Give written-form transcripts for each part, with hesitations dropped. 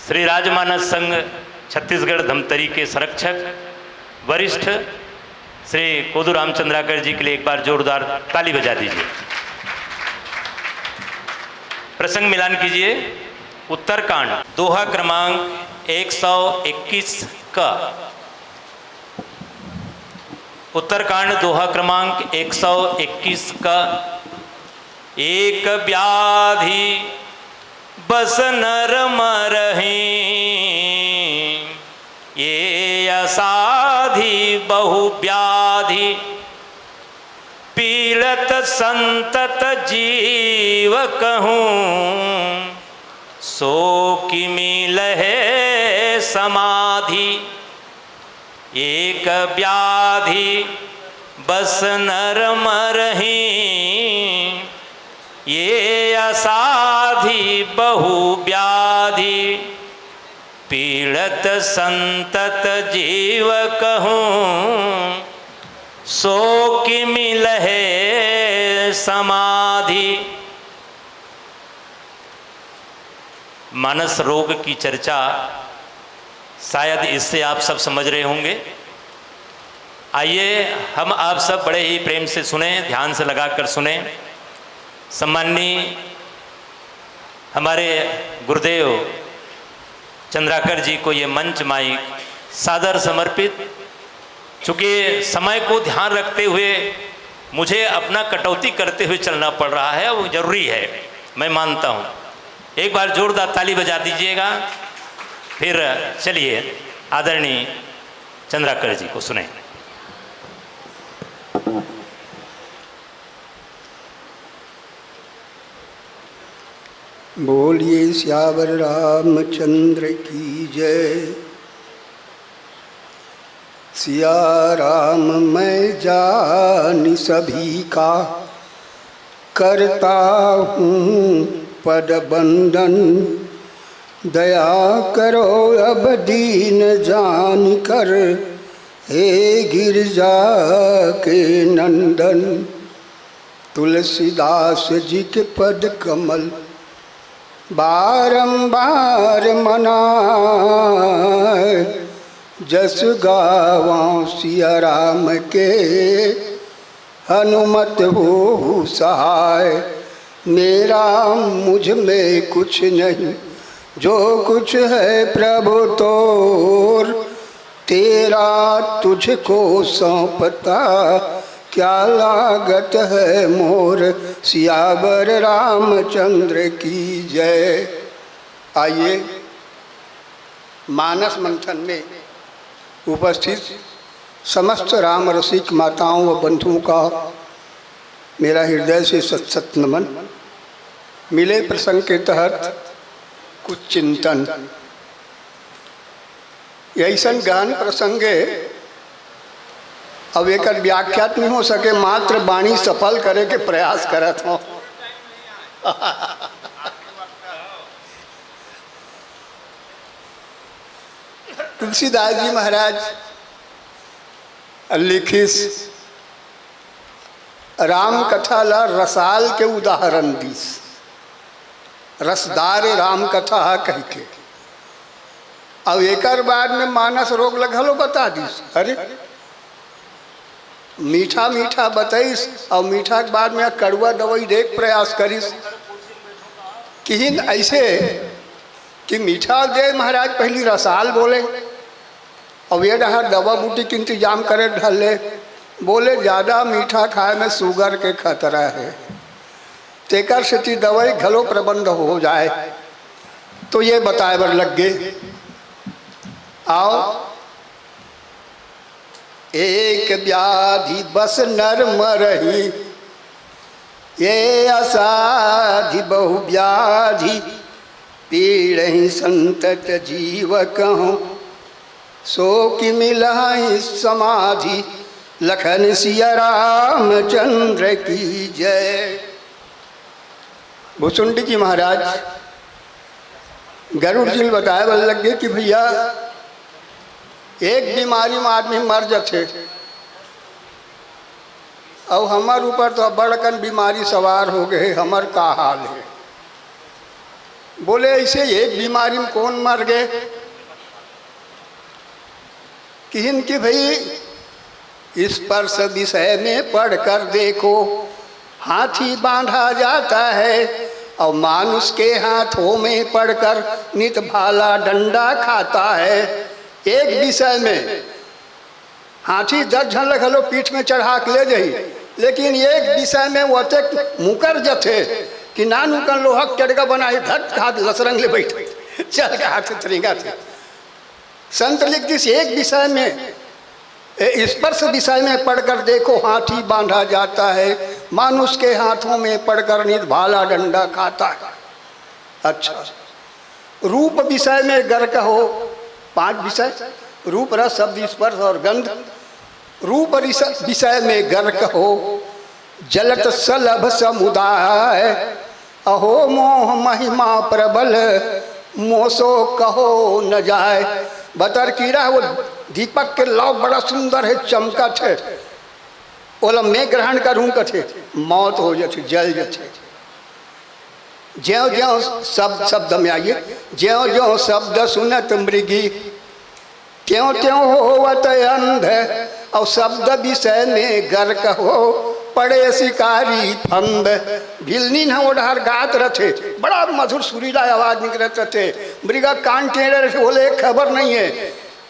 श्री राजमानस संघ छत्तीसगढ़ धमतरी के संरक्षक वरिष्ठ श्री कोदू रामचंद्राकर जी के लिए एक बार जोरदार ताली बजा दीजिए। प्रसंग मिलान कीजिए। उत्तरकांड दोहा क्रमांक 121 का उत्तरकांड दोहा क्रमांक 121 का एक व्याधि बस नर मरहि ये असाधि बहु व्याधि पीड़त संतत जीव कहूँ सो कि मिलहे समाधि। एक व्याधि बस नर मरहि ये असाधि बहु व्याधि पीड़त संतत जीव कहूँ सो कि मिलहे समाधि। मानस रोग की चर्चा शायद इससे आप सब समझ रहे होंगे। आइए हम आप सब बड़े ही प्रेम से सुने, ध्यान से लगाकर सुने। सम्माननीय हमारे गुरुदेव चंद्राकर जी को ये मंच माइक सादर समर्पित। चूँकि समय को ध्यान रखते हुए मुझे अपना कटौती करते हुए चलना पड़ रहा है, वो जरूरी है, मैं मानता हूँ। एक बार जोरदार ताली बजा दीजिएगा। फिर चलिए आदरणीय चंद्राकर जी को सुने। बोलिए श्यावर रामचंद्र की जय। सिया राम मैं जान सभी का करता हूँ पद बंदन। दया करो अब दीन जान कर हे गिरजा के नंदन। तुलसीदास जी के पद कमल बारंबार मनाए। जस गावां सिया राम के हनुमत हो सहाय। मेरा मुझ में कुछ नहीं जो कुछ है प्रभु तोर। तेरा तुझको सौंपता क्या लागत है मोर। सियावर रामचंद्र की जय। आइए मानस मंथन में उपस्थित समस्त राम रसिक माताओं व बंधुओं का मेरा हृदय से सत सत नमन। मिले प्रसंग के तहत कुछ चिंतन। ऐसा गान प्रसंगे अब एक व्याख्यात नहीं हो सके, मात्र वाणी सफल करे के प्रयास करत हो। तुलसीदास जी महाराज लिखिस राम कथा ला रसाल के उदाहरण दीस। रसदार राम कथा कह के अब एक बाद में मानस रोग लगलो बता दीस। अरे मीठा मीठा बताइस और मीठा के बाद में कड़वा दवाई देख प्रयास करिस। किन ऐसे कि मीठा दे महाराज पहली रसाल बोले और ये रहा दवा बूटी के इंतजाम करे ढले। बोले ज़्यादा मीठा खाए में शुगर के खतरा है, तेकर से दवाई घलो प्रबंध हो जाए। तो ये बताए बर लग गए। आओ एक व्याधि बस नर मरहि ये असाधि बहु व्याधि पीड़हि संतत जीव कहूँ सो कि मिलहि समाधि। लखन सिया रामचंद्र की जय। भुसुंडी जी महाराज गरुड़ जी ने बताया बल लगे कि भैया एक बीमारी में आदमी मर जाते और हमार ऊपर तो बड़कन बीमारी सवार हो गए। हमार का हाल है बोले ऐसे एक बीमारी में कौन मर गए? किन की भाई स्पर्श विषय में पढ़कर देखो, हाथी बांधा जाता है और मानुष के हाथों में पड़कर नित भाला डंडा खाता है। एक विषय में हाथी 10 झन लखलो पीठ में चढ़ा के ले जाई, लेकिन एक विषय में वो तक मुकर जथे कि नानू का लोहक चढ़का बनाए धट हाथ लसरंग ले बैठे चल के हाथ तरीका थे। संत लिख दिस एक विषय में स्पर्श विषय में पढ़कर देखो, हाथी बांधा जाता है, मानुष के हाथों में पढ़कर नित भाला डंडा खाता है। अच्छा, रूप विषय में गर कहो 5 विषय, रूप रस शब्द स्पर्श और गंध। रूप विषय में गर कहो, जलत सलभ समुदाय, अहो मोह महिमा प्रबल, मोसो कहो न जाए। बतर कीड़ा वो दीपक के लौ बड़ा सुंदर है, चमकत है, ओला मैं ग्रहण करूँ कथे मौत हो जाती, जल जाते। ज्यों ज्यों शब्द में आइए, ज्यों ज्यों शब्द सुनत मृगी, त्यों त्यों होवत अंध, और शब्द विषय में गर कहो, पड़े शिकारी फंद। भिलनी न ओढ़ार गात रथे, बड़ा मधुर सुरीला आवाज निकलत रथे, मृगा कान टेढ़े रहे, बोले खबर नहीं है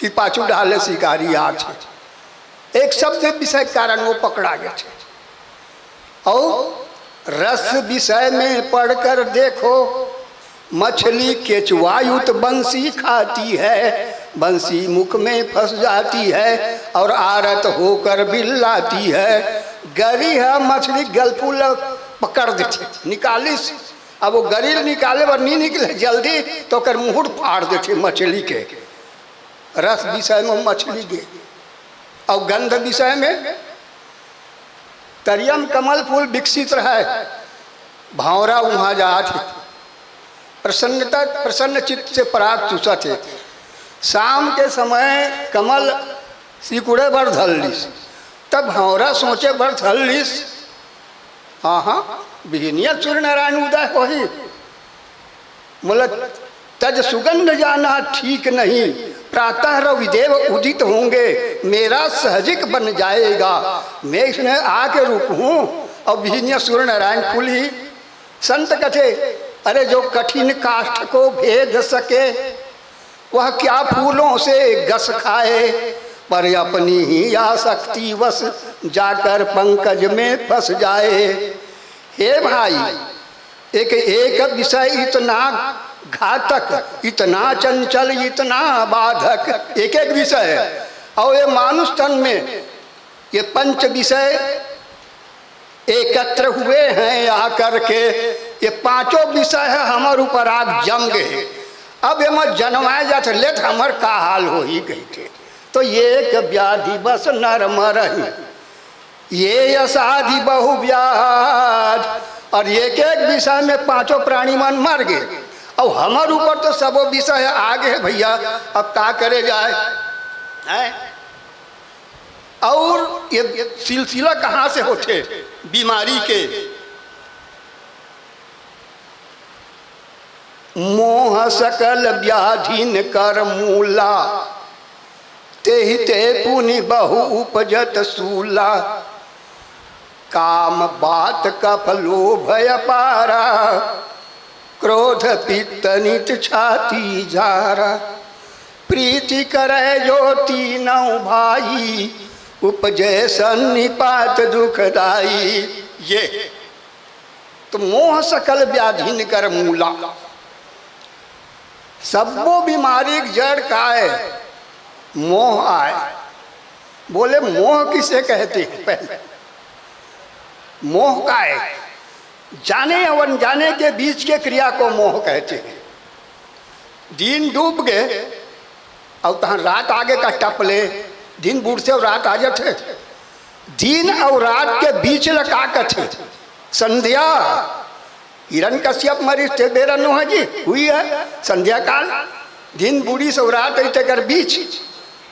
कि पाछू डाले शिकारी आछे। एक शब्द विषय कारण वो पकड़ा गया थे। और रस विषय में पढ़कर देखो, मछली केचुआयुत बंसी खाती है, बंसी मुख में फंस जाती है और आरत होकर बिल्लाती है। गरी है मछली गलफूल पकड़ देते निकालिस, अब वो गरील निकाले और नहीं निकले जल्दी तो कर मुहूर्त फाड़ देते मछली के। रस विषय में मछली के, और गंध विषय में तरियम कमल फूल विकसित रहे, भावरा वहाँ जात, प्रसन्न चित्त से पराग चूसत है। शाम के समय कमल सिकुड़े बर धल्लिस, तब भौरा सोचे बर धल्लिस, हाँ हाँ बिहनिया सूर्य नारायण उदय हो ही, बोला तज सुगंध जाना ठीक नहीं, प्रातः रविदेव उदित होंगे, मेरा सहजिक बन जाएगा, मैं इसमें आके रुकूं और बिहनिया सूर्य नारायण फूल ही। संत कथे, अरे जो कठिन काष्ठ को भेद सके, वह क्या फूलों से गस खाए, पर अपनी ही आसक्ति वश जाकर पंकज में फंस जाए। हे भाई, एक विषय इतना घातक, इतना चंचल, इतना बाधक, एक विषय है। और ये मानुष तन में ये 5 विषय एकत्र हुए हैं आकर के, ये 5 विषय है हमारे ऊपर आग जम गए। अब हम जनवाए जाते लेट हमार का हाल हो ही गई थे। तो एक व्याधि बस नर मरही, ये असाधि बहु व्याध, और एक विषय में 5 प्राणी मन मर गए। और हमारे ऊपर तो सब विषय आगे है भैया, अब क्या करे जाए है? और ये सिलसिला कहाँ से होते बीमारी के? मोह सकल व्याधिन कर मूला, तेहि ते पुनि बहु उपजत सूला, काम बात कफ लोभ अपारा, क्रोध पित्त नित छाती झारा, प्रीति करे जो तीनों भाई, उपजय सन्निपात दुखदाई। ये तो मोह सकल व्याधिन कर मूला, सबो बीमारी जड़ का है मोह आए। बोले मोह किसे कहते हैं? पहले मोह का है, जाने और अनजाने के बीच के क्रिया को मोह कहते हैं। दिन डूब गए और तहाँ रात आगे का टपले, दिन बूढ़ से और रात आ जाते, दिन और रात के बीच लगा कथे संध्या। हिरण कश्यप मरीज थे बेरनो है जी, हुई है संध्या काल, दिन बूढ़ी से रात ऐसे कर बीच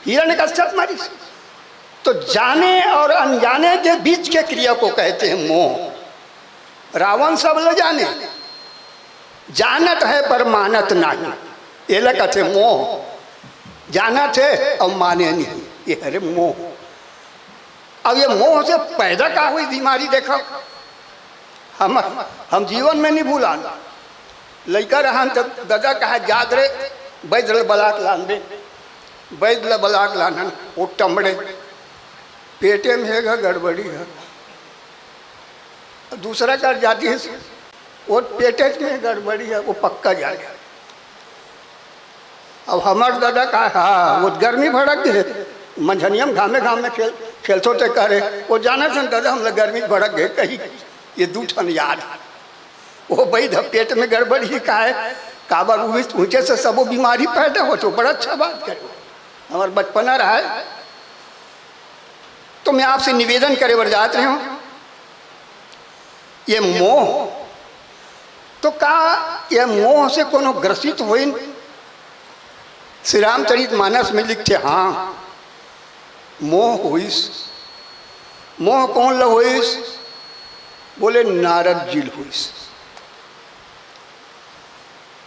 हिरण कश्यप मरीज। तो जाने और अनजाने के बीच के क्रिया को कहते हैं मोह। रावण सब ल जाने, जानत है पर मानत नहीं, ये लगा थे मोह। जानत है और माने नहीं, ये है रे मोह। अब ये मोह से पैदा का हुई बीमारी देखो, हम जीवन में नहीं भूला। लड़का रहा तब दादा कहा याद रे बैदल बलाक लान दे, बैदल बलाक लानन वो टमड़े पेटे में है गड़बड़ी है। दूसरा कर जाती है वो पेटे में गड़बड़ी है, वो पक्का जाएगा। अब हमारे दादा का हाँ वो गर्मी भड़क गए, मंझनियम घामे घामे खेलते थे करे वो जाना था दादा हम लोग गर्मी भड़क गए कहीं ये दूठन याद वो भाई पेट में गड़बड़ी का है काबर ऊँचे से सब बीमारी पैदा हो तो बड़ा अच्छा बात करो। हमारा बचपना रहा है तो मैं आपसे निवेदन करे बर जात रहे हूँ, ये मोह तो का ये मोह से कोनो ग्रसित हो। श्री रामचरित मानस में लिखते हाँ मोह होइस, मोह कौन ल होइस, बोले नारद जिल होइस।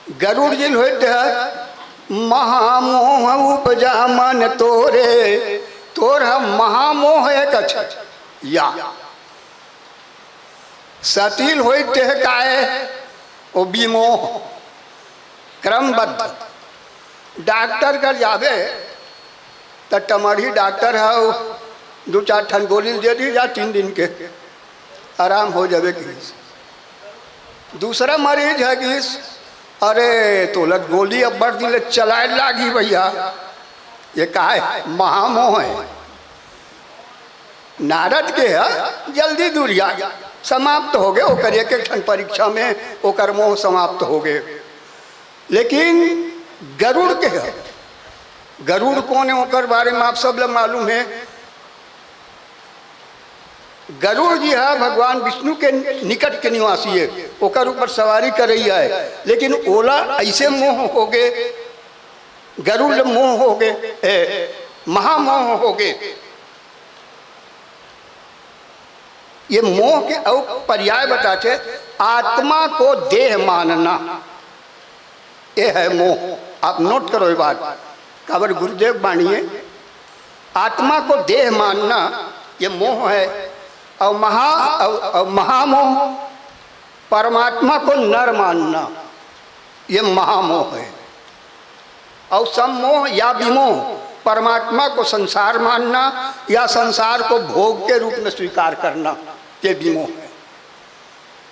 गरुड़ जिल होते है महामोह उपजा मन तोरे, तोर महामोह एक अच्छा या सतील होते है काए ओ विमोह क्रमबद्ध। डॉक्टर कर जावे तो टमड़ी डॉक्टर है 2-4 ठन गोली दे दी या 3 दिन के आराम हो जावे कि। दूसरा मरीज है कि अरे तो लग गोली अब बढ़ दिले चलाए लागी भैया, ये का है महामोह है। नारद के है जल्दी दूरिया समाप्त हो गए, ओकर एक ठन परीक्षा में ओकर मोह समाप्त हो गए। लेकिन गरुड़ के है, गरुड़ कौन है ओकर बारे में आप सब लोग मालूम है। गरुड़ जी है भगवान विष्णु के निकट के निवासी है, ओकर ऊपर सवारी कर रही है। लेकिन ओला ऐसे मोह हो गए, गरुड़ मोह हो गए, महामोह हो गए। ये मोह के और पर्याय बताते आत्मा को देह मानना, ये है मोह। आप नोट करो ये बात, काबर गुरुदेव बाणिए आत्मा को देह मानना ये मोह है। और महामोह परमात्मा को नर मानना ये महामोह है। और सम्मोह या विमोह परमात्मा को संसार मानना या संसार को भोग के रूप में स्वीकार करना ये विमोह है।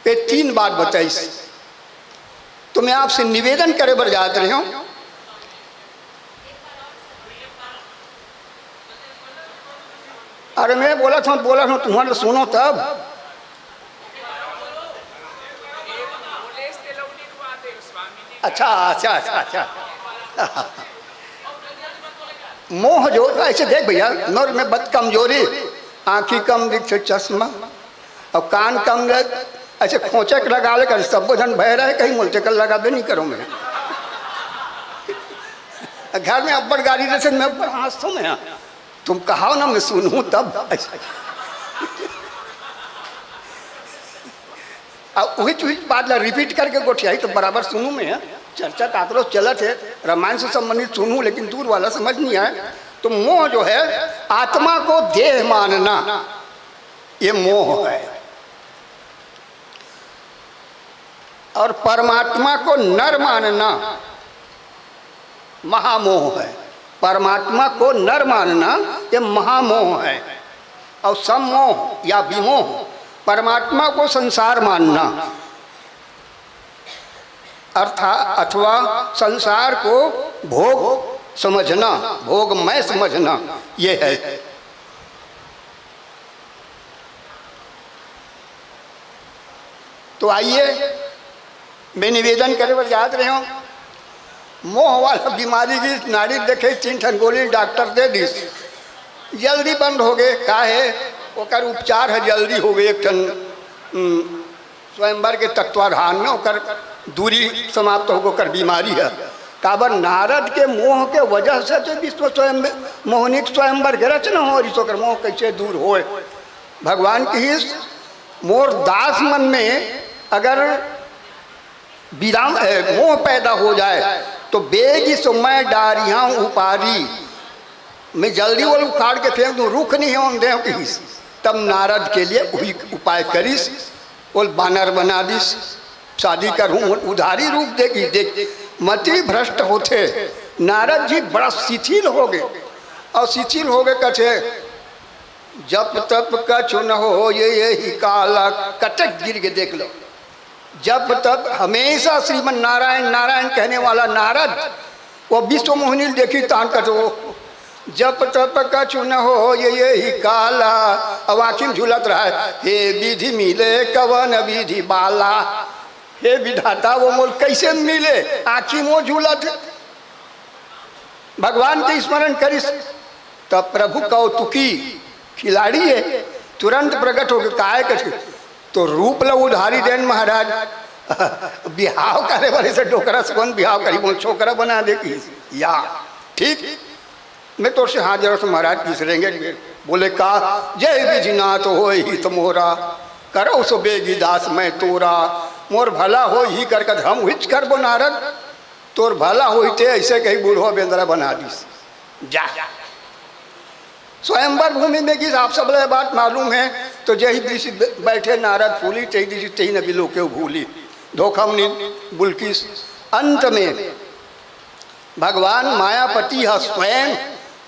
ये 3 बात बताई। तो मैं आपसे निवेदन करे बर जात रही हूँ, अरे मैं बोला था तुम्हारे सुनो तब। अच्छा अच्छा अच्छा अच्छा मोह जो ऐसे देख भैया नौर में बद कमजोरी, आँखी कम दिख चश्मा और कान कम ऐसे खोचक लगा ले कर सब जन भय रहे कहीं मुलचकल लगा दे नहीं करो। मैं घर में अब्बड़ गाड़ी जैसे मैं अब्बड़ हंसता मैं, तुम कहा ना मैं सुनूं तब। अब वही चीज बात रिपीट करके गोठियाई तो बराबर सुनूं मैं। चर्चा काकरो चलत है, रामायण से संबंधित सुनूं लेकिन दूर वाला समझ नहीं आए। तो मोह जो है आत्मा को देह मानना ये मोह है, और परमात्मा को नर मानना महामोह है। परमात्मा को नर मानना ये महामोह है। और सम्मोह या विमोह परमात्मा को संसार मानना अर्थात अथवा संसार को भोग समझना, भोगमय समझना ये है। तो आइए मैं निवेदन करे पर याद रहे हूँ, मोह वाला बीमारी की नाड़ी देखे 3 ठन गोली डॉक्टर दे दी, जल्दी बंद हो गए। का है ओकर उपचार है जल्दी हो गए। एक ठन स्वयंवर के तत्वाधान में ओकर दूरी समाप्त हो कर बीमारी है। काबर नारद के मोह के वजह से तो विश्व स्वयं मोहनिक स्वयंवर के रचना हो रही, सोकर मोह कैसे दूर होए। भगवान की मोर दास मन में अगर विराम मोह पैदा हो जाए तो बेगी सो मैं डारियाँ उपारी, मैं जल्दी वो उखाड़ के फेंक दूँ, रुख नहीं होने दे किस। तब नारद के लिए वही उपाय करिस, वो बानर बना दिस, शादी करूँ उधारी रूप देगी। देख मति भ्रष्ट होते नारद जी बड़ा शिथिल हो गए, और शिथिल हो गए कथे जब तब कछु न हो ये ही काला, कटक गिर के देख लो। जब तब हमेशा श्रीमन नारायण नारायण कहने वाला नारद वो विश्व मोहिनी देखी तान कटो, जब तब कछु न हो ये ही काला। अब आँखी में झूलत रहा है, हे विधि मिले कवन विधि बाला, हे विधाता वो मोल कैसे मिले, आँखी में झूलत। भगवान के स्मरण करिस तब प्रभु कौतुकी खिलाड़ी है, तुरंत प्रकट होकर काय कछु तो रूप लो उधारी देन महाराज। बिहाव करे वाले से डोकरा से कौन बिहाव करी, बोल छोकरा बना दे की या ठीक मैं तो से हाजिर से महाराज तीसरेंगे। बोले का जय विधिनाथ हो ही तो मोरा, करो सो बेगी दास मैं तोरा, मोर भला हो ही कर हम हिच कर बो नारद, तोर भला होते ऐसे कहीं बूढ़ो बेंदरा बना दीस जा। स्वयंवर भूमि में की आप सब बात मालूम है, तो जही दिशी बैठे नारद फूली तही दिशी तही न बिलो के भूली, धोखमनी बुलकिस। अंत में भगवान मायापति है स्वयं,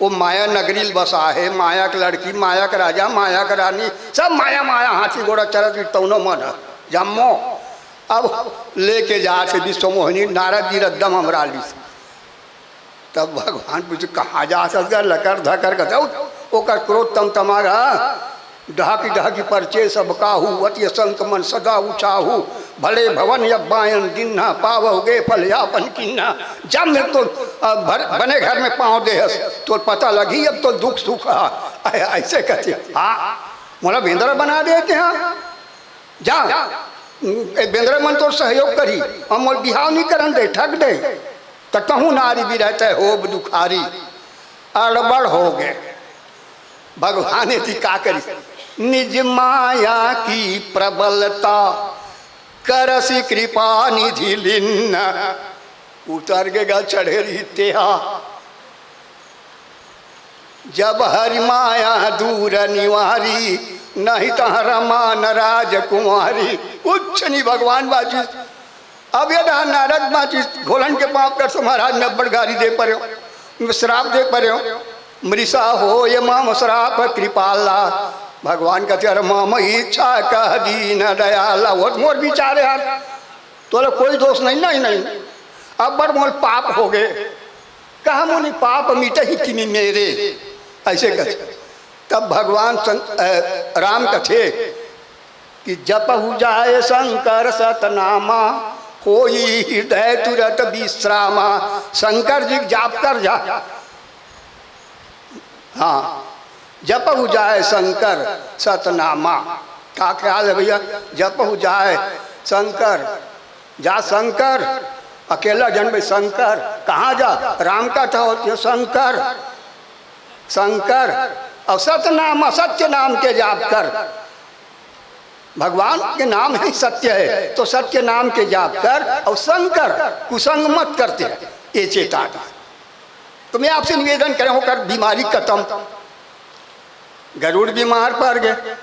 वो माया नगरी बसा है, माया के लड़की, माया का राजा, माया का रानी, सब माया माया, हाथी घोड़ा चरत तौनो मन है जम्मो। अब लेके जा से विश्व मोहिनी नारद जी रद्दम हमरा ली। तब भगवान पूछे कहाँ जा सर लकर धकर कहते ओकर क्रोध तम तमारा, ढाकी ढाकी परचे सब काहू, अति संक मन सदा उछाहू, भले भवन या बायन दिन्ना पावोगे फल यापन किन्ना। जब मैं तो बने घर में पाँव दे तो पता लगी अब तो दुख सुख ऐसे कहते। हाँ मोला बेंदरा बना देते हैं जा, बेंदरा मन तो सहयोग करी, हम मोल बिहाव नहीं करन दे, ठग दे तो कहूँ नारी भी रहता है हो दुखारी। अड़बड़ हो गए, भगवान ने का करी निज माया की प्रबलता, करसी कृपा निधि लिन्न, उतर गया चढ़े रही जब हरि माया दूर निवारी, नहीं तो रमान राजकुमारी। कुछ नहीं भगवान बाजी। अब ये नारद बाजी घोलन के पाप कर महाराज में बड़ गारी दे पर श्राप दे पर मृषा हो ये माम श्राप कृपाला। भगवान कहते अरे माम इच्छा कह दीन दयाला। वो मोर विचार यार तो कोई दोष नहीं नहीं नहीं, अब बड़ मोल पाप हो गए, कहा मुनि पाप मिटे ही कि मेरे, ऐसे कहते। तब भगवान राम कथे कि जपहु जाए शंकर सतनामा, होई हृदय तुरत विश्रामा। शंकर जी जाप कर जा, हाँ जपहु जाए शंकर सतनामा। क्या ख्याल है भैया, जपहु जाए शंकर, जा शंकर अकेला जन्म शंकर, कहाँ जा राम का था शंकर शंकर और सतनाम सत्य नाम के जाप कर। भगवान के नाम ही सत्य है तो सत्य नाम के जाप कर, और शंकर कुसंग मत करते हैं ये चेता। तो मैं आपसे निवेदन करें होकर बीमारी खत्म। गरुड़ बीमार पड़ गए,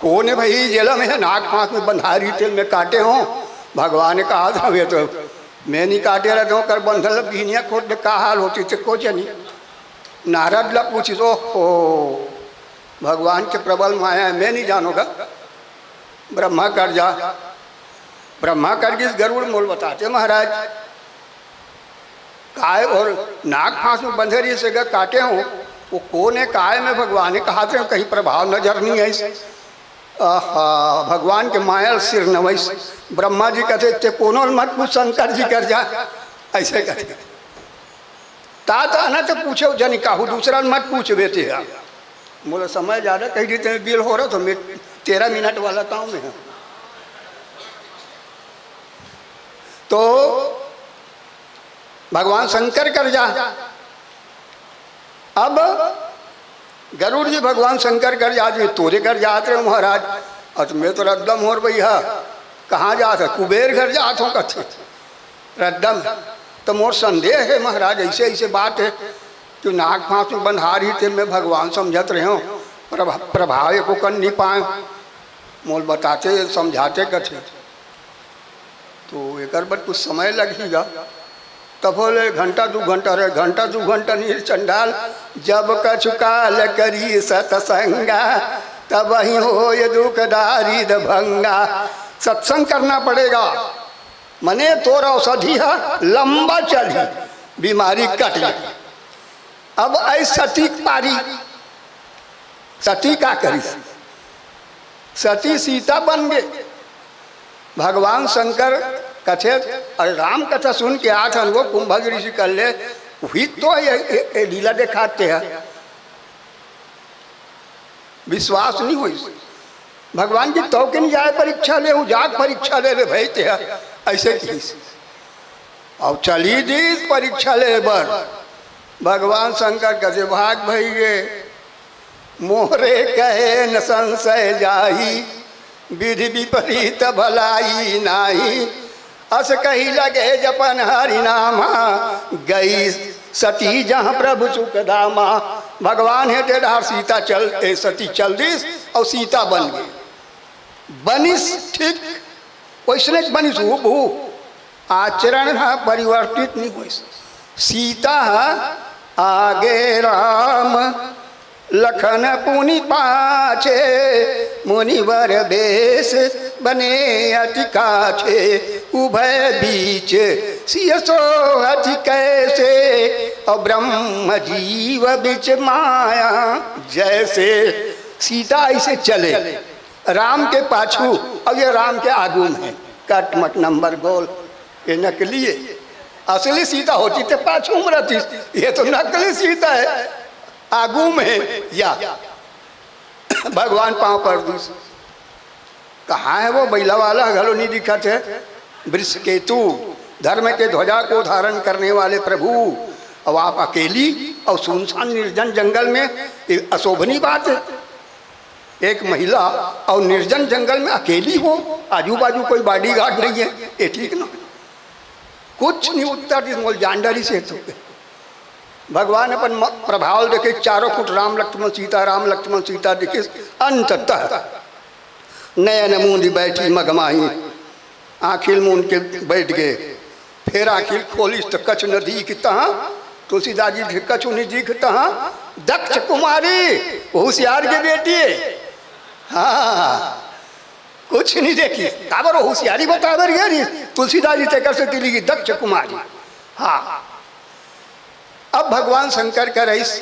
कौन है भाई जेल में है, नाक फांस में बंधारी तेल में काटे हों। भगवान ने कहा था वे तो मैं नहीं काटे रहते हूँ कर बंधल बीनिया खोट का हाल होती थे कुछ नहीं। नारद ला पूछी ओ भगवान के प्रबल माया है, मैं नहीं जानूंगा, ब्रह्मा कर जा। ब्रह्मा कर के इस गरुड़ मोल बताते महाराज काय और नाक फांस में बंधे रही से काटे हों, वो कौन है काय में भगवान ने कहा थे कहीं प्रभाव नजर नहीं है। भगवान के माया सिर नवैस। ब्रह्मा जी कहते थे कोनो मत पूछ, शंकर जी कर जा, ऐसे कहते। तात आना तो पूछो जन काहू, दूसरा मत पूछ बेटे। बोले समय ज़्यादा कही देते बिल हो रहा तो मैं 13 मिनट वाला काम में है। तो भगवान शंकर कर जा। अब गरुड़ जी भगवान शंकर कर जा, तोरे कर जाते हो महाराज, और मैं तो एकदम हो भैया कहाँ जात है? कुबेर घर जात हो कथे रद्दम। तो मोर संदेह है महाराज, ऐसे ऐसे बात है कि नाग फांस में बंधार ही थे मैं भगवान समझत रहे हो, प्रभाव को कर नहीं पाए। मोल बताते समझाते कथे तो एक बार कुछ समय लगेगा। तब बोले घंटा 2 घंटा रहे, घंटा 2 घंटा नहीं चंडाल। जब कछु काल करी सतसंगा तब ही हो ये दुखदारी भंगा। सत्संग करना पड़ेगा, मने तोर औषधि है लंबा चली, बीमारी कट जाए। अब ऐ सती पारी, सती का करी? सती सीता बन गए। भगवान शंकर कथे और राम कथा सुन के आठ वो कुंभज ऋषि कर ले हुई तो ये लीला दिखाते हैं, विश्वास नहीं हुई। भगवान की तो के नहीं जाए परीक्षा ले, जाग परीक्षा ले भाई ते ऐसे की और चली दी परीक्षा ले बर। भगवान शंकर कथे भाग भई गे, मोहरे कहे न संशय जाही, विधि विपरीत भलाई नाही। अस कही लगे जपन हरि नामा, गई सती जहाँ प्रभु सुख धामा। भगवान है टेढ़ार सीता चल सती चल दिस और सीता बन गई। बनिस ठीक वैसने बनिस हूबहू, आचरण परिवर्तित नहीं हुई। सीता आगे राम लखन पुनि पाछे, मुनिवर बेश बने अति काछे। उभय बीच सिय सोहत कैसे, और ब्रह्म जीव बिच माया जैसे। सीता ऐसे चले राम के पाछू और ये राम के आगू में कटमट नंबर गोल। ये नकली है, असली सीता होती तो पाछू में रहती, ये तो नकली सीता है आगू में। या भगवान पांव पर दूस कहाँ है वो बैला वाला घलो नहीं दिखत है। वृष केतु धर्म के ध्वजा को धारण करने वाले प्रभु, अब आप अकेली और सुनसान निर्जन जंगल में, अशोभनीय बात है। एक महिला और निर्जन जंगल में अकेली हो, आजू बाजू कोई बॉडीगार्ड नहीं है, ये ठीक ना? कुछ नहीं उत्तर जानदारी से तो भगवान अपन प्रभाव देखे, चारों फुट राम लक्ष्मण सीता देखे। अंततः नयन मूंद बैठी मगमाही, आखिल मूंद के बैठ गए। फिर आखिल खोलिस तो कछु न दिखता, तुलसीदास जी कछु नहीं दिखता। दक्ष कुमारी होशियार के बेटी है, हाँ कुछ नहीं देखी। काबर होशियारी बतावर गई तुलसीदास जी तेकर से दिली की दक्ष कुमारी। हाँ अब भगवान शंकर का रईस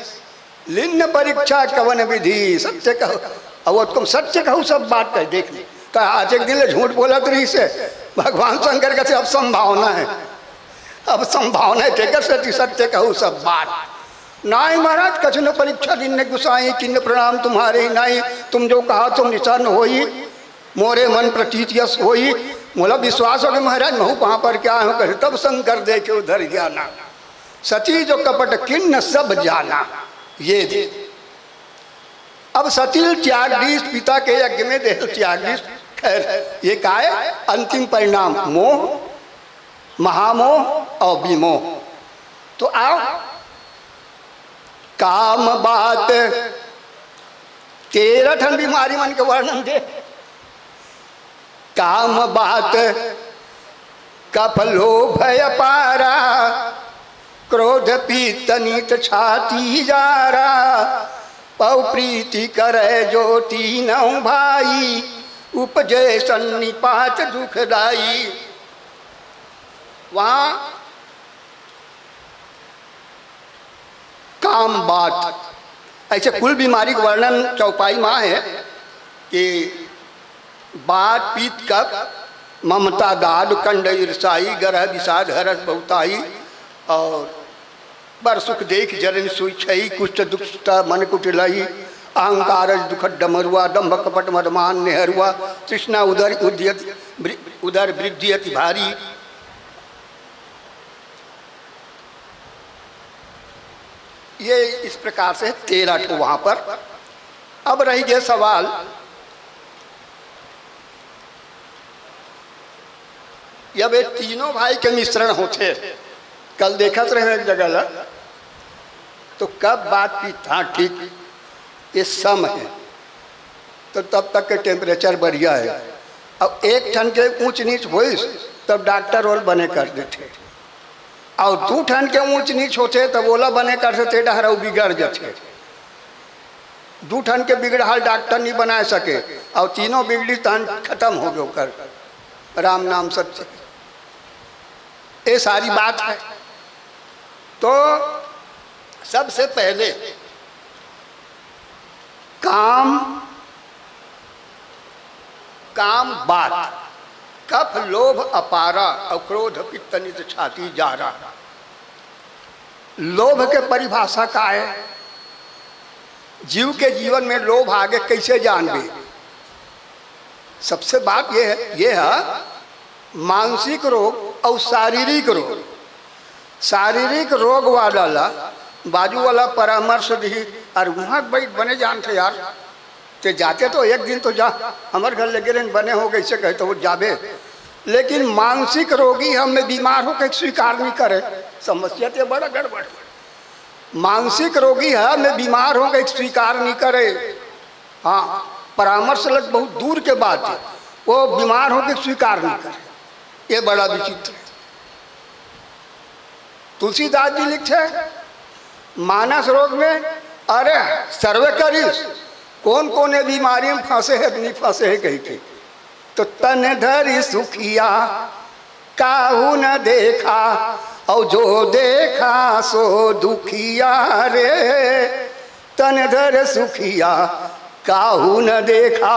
लिन्न परीक्षा कवन विधि, सत्य कहो। अब तुम सत्य कहो सब बात कर देख ली। तो आज एक दिन झूठ बोला तो रही से भगवान शंकर का अब संभावना है, अब संभावना है तेकर से सत्य कहो सब बात। नाई महाराज कछु न परीक्षा दिन गुसाई, किन्न प्रणाम तुम्हारे नाई। तुम जो कहा तुम निशान होई, मोरे मन प्रतीत यश होई। मोला विश्वास हो गया महाराज महू वहाँ पर क्या है करे। तब शंकर देखे उधर जाना, सती जो कपट किन्न सब जाना। ये दे अब सती त्याग दी, पिता के यज्ञ में देह त्याग दी। खैर ये का है अंतिम परिणाम, मोह, महामोह और विमोह। तो आओ काम बात 13 ठन बीमारी मन के वर्णन दे। काम बात कफलो भय पारा, क्रोध पीत नीत छाती जारा। पौ प्रीति करे जो तीनों भाई, उपजय सन्निपात दुखदाई। वहाँ काम बात ऐसे कुल बीमारी का वर्णन चौपाई माँ है कि बात पीत कप, ममता दाद कंड ईर्षाई, गरह विषाद हरस बहुताई। और बर सुख देख जरन सुई छई, कुष्ठ दुष्ट मन कुटिलाई। अहंकार दुख डमरुआ, दम्भ कपट मदमान नेहरुआ। तृष्णा उदर वृद्धि अति भारी। ये इस प्रकार से 13 ठो वहाँ पर। अब रही गया सवाल जब ये तीनों भाई के मिश्रण होते, कल देखत रहे एक जगह ला, तो कब बात की था ठीक ये सम है, तो तब तक के टेम्परेचर बढ़िया है। अब एक ठन के ऊंच नीच हुई तब डॉक्टर रोल बने कर देते, और 2 ठन के ऊंच नीच होते तब ओला बने कर देते, डहरा बिगड़ जाते। 2 ठन के बिगड़ाल डॉक्टर नहीं बना सके, और तीनों बिगड़ी तन खत्म हो गए कर राम नाम सत्य। ये सारी बात है। तो सबसे पहले काम बात, कफ लोभ अपारा और क्रोध पित्त नित छाती जारा। लोभ के परिभाषा का है, जीव के जीवन में लोभ आगे कैसे जानबे। सबसे बात ये है मानसिक रोग और शारीरिक रोग। शारीरिक रोग वाला बाजू वाला परामर्श दी और वहाँ बैठ बने जानते यार, ते जाते तो एक दिन तो जा हमारे घर लगे रहे बने हो कैसे कहे तो वो जाबे। लेकिन मानसिक रोगी हमें बीमार हो के स्वीकार नहीं करे, समस्या तो बड़ा गड़बड़। मानसिक रोगी है हमें बीमार हो के स्वीकार नहीं करे। हाँ, परामर्श लग बहुत दूर के बात है, वो बीमार हो के स्वीकार नहीं करे, ये बड़ा विचित्र है। तुलसीदास जी लिखे मानस रोग में, अरे सर्वे करीस कौन कौन है बीमारी में फंसे है नहीं फंसे है कही के, तो तन धरी सुखिया काहू न देखा और जो देखा सो दुखिया रे। तन धर सुखिया काहू न देखा,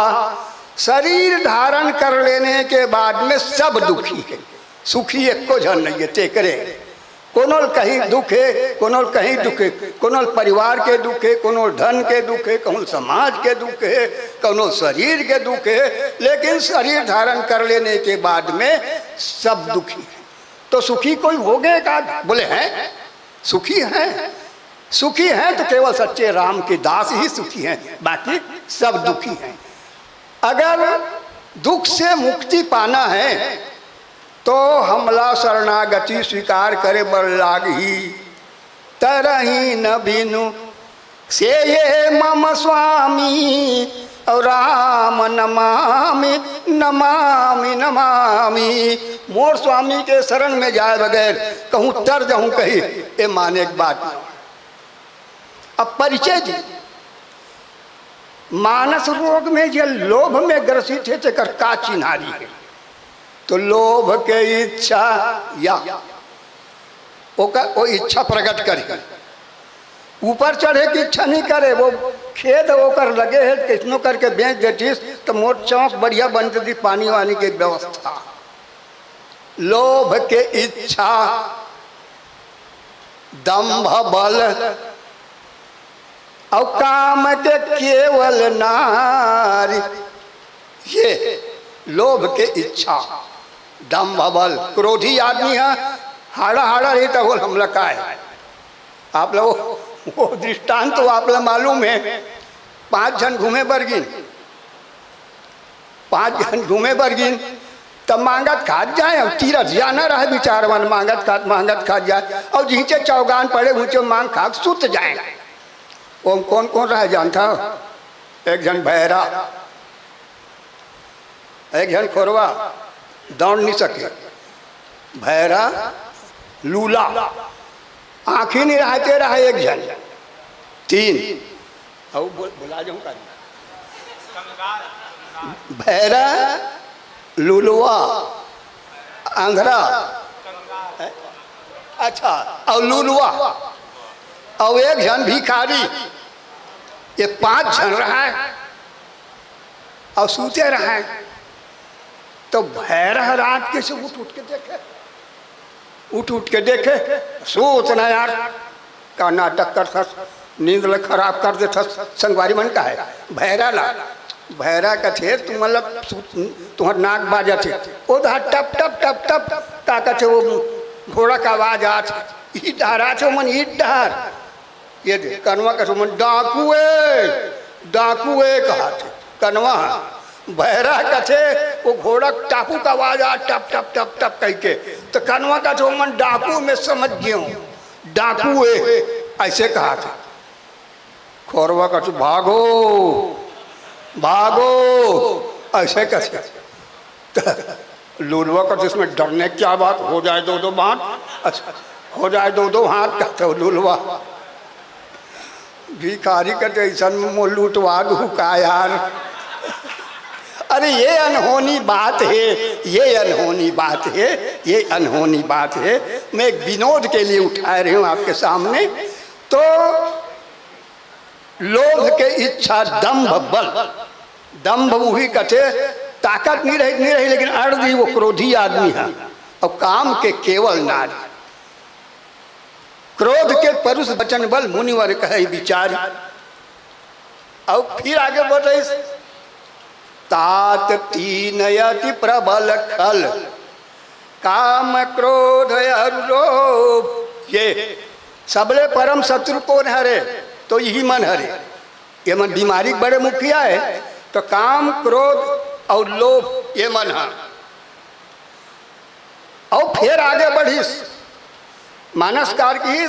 शरीर धारण कर लेने के बाद में सब दुखी है, सुखी एक को जन नहीं है। तेकरे कोनोल कहीं दुख है, कोनोल कहीं दुख है, कोनोल परिवार के दुख है, कोनोल धन के दुख है, कोनोल समाज के दुख है, कोनोल शरीर के दुख है। लेकिन शरीर धारण कर लेने के बाद में सब दुखी है। तो सुखी कोई हो गए का? बोले हैं सुखी हैं। सुखी हैं तो केवल सच्चे राम के दास ही सुखी हैं, बाकी सब दुखी हैं। अगर दुख से मुक्ति पाना है तो हमला शरणागति स्वीकार करे बर लागी। तरही न बिनु से ये मम स्वामी और राम नमामि नमामि नमामि। मोर स्वामी के शरण में जाए बगैर कहूँ तर जाऊँ कहीं, ये माने एक बात नहीं। अब परिचय दी मानस रोग में ये लोभ में ग्रसित है, चकर का चिन्हारी है। तो लोभ के इच्छा या वो इच्छा प्रकट करे, ऊपर चढ़े की इच्छा नहीं करे, वो खेत होकर लगे है किसनो करके बेच देती तो मोर चौक बढ़िया बन जाती, पानी वानी की व्यवस्था। लोभ के इच्छा दंभ बल और काम के केवल नारी। ये लोभ के इच्छा दंभ बल, क्रोधी आदमी है, हाड़ा हाड़ा रहता बोल हमला का है। आप लोग वो दृष्टांत तो आप लोग मालूम है, 5 जन घूमे बरगिन, 5 जन घूमे बरगिन तब मांगत खात जाए, अब तीरथ जाना रहा विचार मन मांगत खात जाए, और जिंचे चौगान पड़े ऊंचे मांग खाक सुत जाए। वो कौन कौन रहा जानता? एक जन भैरा, एक जन खोरवा, दौड़ नहीं सके, भैरा लूला, आँखी नहीं रहते रहा एक जन, 3 और बुला जाऊँ का भैरा लुलवा अंधरा, अच्छा और लुलवा और एक जन भिखारी। ये 5 जन रहा है और सूते रहा है। तो भैरह रात के से उठ के देखे, उठ के देखे, सोचना यार का नाटक कर, नींद ल खराब कर देता संगवारी मन का है। भैरा ला भैरा का थे तुम मतलब तुम्हार नाक बाजा थे, वो टप टप टप टप का कहते वो घोड़ा का आवाज आज ईट डहरा थे मन, ईट डहर ये दे कनवा का मन डाकुए डाकुए कहा थे कनवा। बहरा कथे वो घोड़ा टापू का आवाज आ टप टप टप टप कह के तो कनवा का जो मन डाकू में समझ गया डाकू है ऐसे कहा था। खोरवा का तो भागो भागो ऐसे कहे। लूलवा का जिसमें डरने की क्या बात, हो जाए दो दो हाथ, अच्छा हो जाए दो दो हाथ कहते हो लूलवा। भिखारी कहते ऐसा लूटवा दू का यार। अरे ये अनहोनी बात है, ये अनहोनी बात है, ये अनहोनी बात है। मैं एक विनोद के लिए उठा रही हूँ आपके सामने। तो लोभ के इच्छा दंभ बल, दंभ वही कहते ताकत नहीं रही लेकिन अर्धी वो क्रोधी आदमी है। और काम के केवल नारी, क्रोध के परुष वचन बल मुनिवर कहे विचार। और फिर आगे बढ़ रहे तात तीन यति प्रबल खल काम क्रोध लोभ। ये सबले परम शत्रु कौन हरे, तो यही मन हरे। ये मन बीमारी बड़े मुखिया है। तो काम क्रोध और लोभ ये मन है। और फिर आगे बढ़िस मानसकार की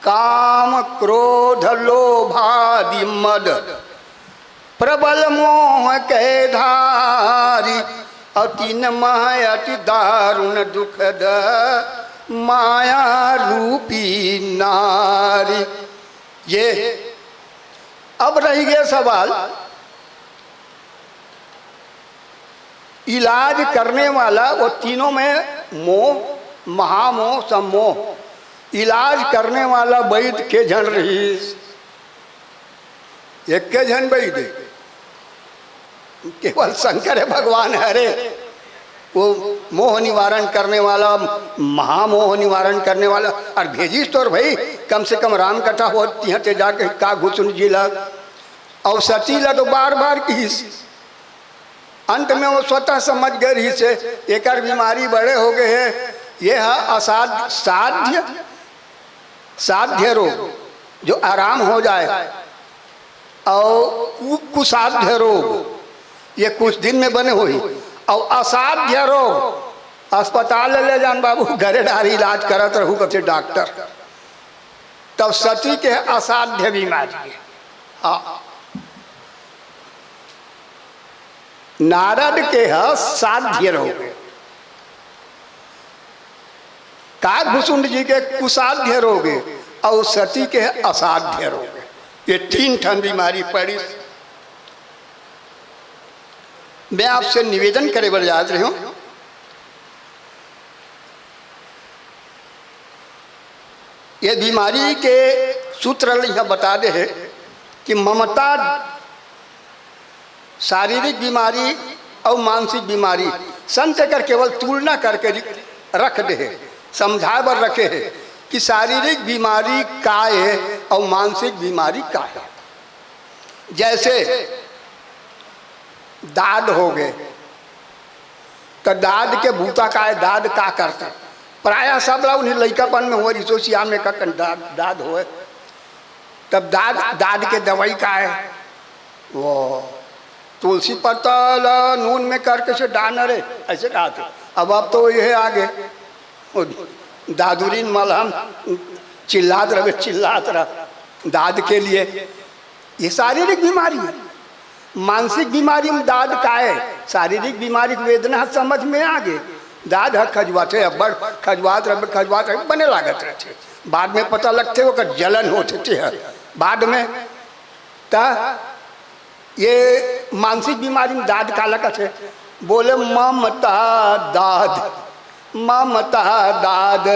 काम क्रोध लोभादि मद प्रबल मोह के धारी अति नमः अति दारुण दुखद माया रूपी नारी। ये अब रह गया सवाल, इलाज करने वाला वो तीनों में मोह, महामोह, सम्मोह। इलाज करने वाला वैद्य के जन रही, एक के जन वैद्य केवल शंकर भगवान हरे। वो मोह निवारण करने वाला, महामोह निवारण करने वाला। और भेजिस तो भाई कम से कम राम कथा होती है जाके का घुसुन जिला और सतीला तो बार बार की। अंत में वो स्वतः समझ गए रही से एक बीमारी बड़े हो गए हैं। ये है असाध्य साध्य साध्य रोग जो आराम हो जाए, और कुसाध्य रोग ये कुछ दिन में बने हुई। और असाध्य रोग अस्पताल ले जान बाबू, घरे डारी इलाज करत रहू कथे डॉक्टर। तब सती के असाध्य बीमारी है। हाँ, नारद के है साध्य रोग, काकभूषुंड जी के कुसाध्य रोग और सती के असाध्य रोग। ये तीन ठन बीमारी पड़ी। मैं आपसे निवेदन करे बर याद रही हूं, ये बीमारी के सूत्र यहाँ बता दे है कि ममता शारीरिक बीमारी और मानसिक बीमारी संत कर केवल तुलना करके रख दे है, समझा बर रखे है कि शारीरिक बीमारी का है और मानसिक बीमारी का है। जैसे दाद हो गए तो दाद के भूता का है, दाद का करता प्राय सब ला उन्हें लड़कापन में हो रिसोसिया में का दाद हो। तब दाद के दवाई का है वो तुलसी पत्ता नून में करके से डाना रे ऐसे कहा थे। अब तो यह आगे दादुरीन मलहम चिल्लात रहा दाद के लिए। ये शारीरिक बीमारी है। मानसिक बीमारी में दाद का है, शारीरिक बीमारी की वेदना समझ में आगे। दाद है खजवाते है, बड़ खजवात रहे बने लागत रहते, बाद में पता लगते वो जलन होते है बाद में। ता ये मानसिक बीमारी में दाद काला कथे बोले ममता दाद, ममता दाद।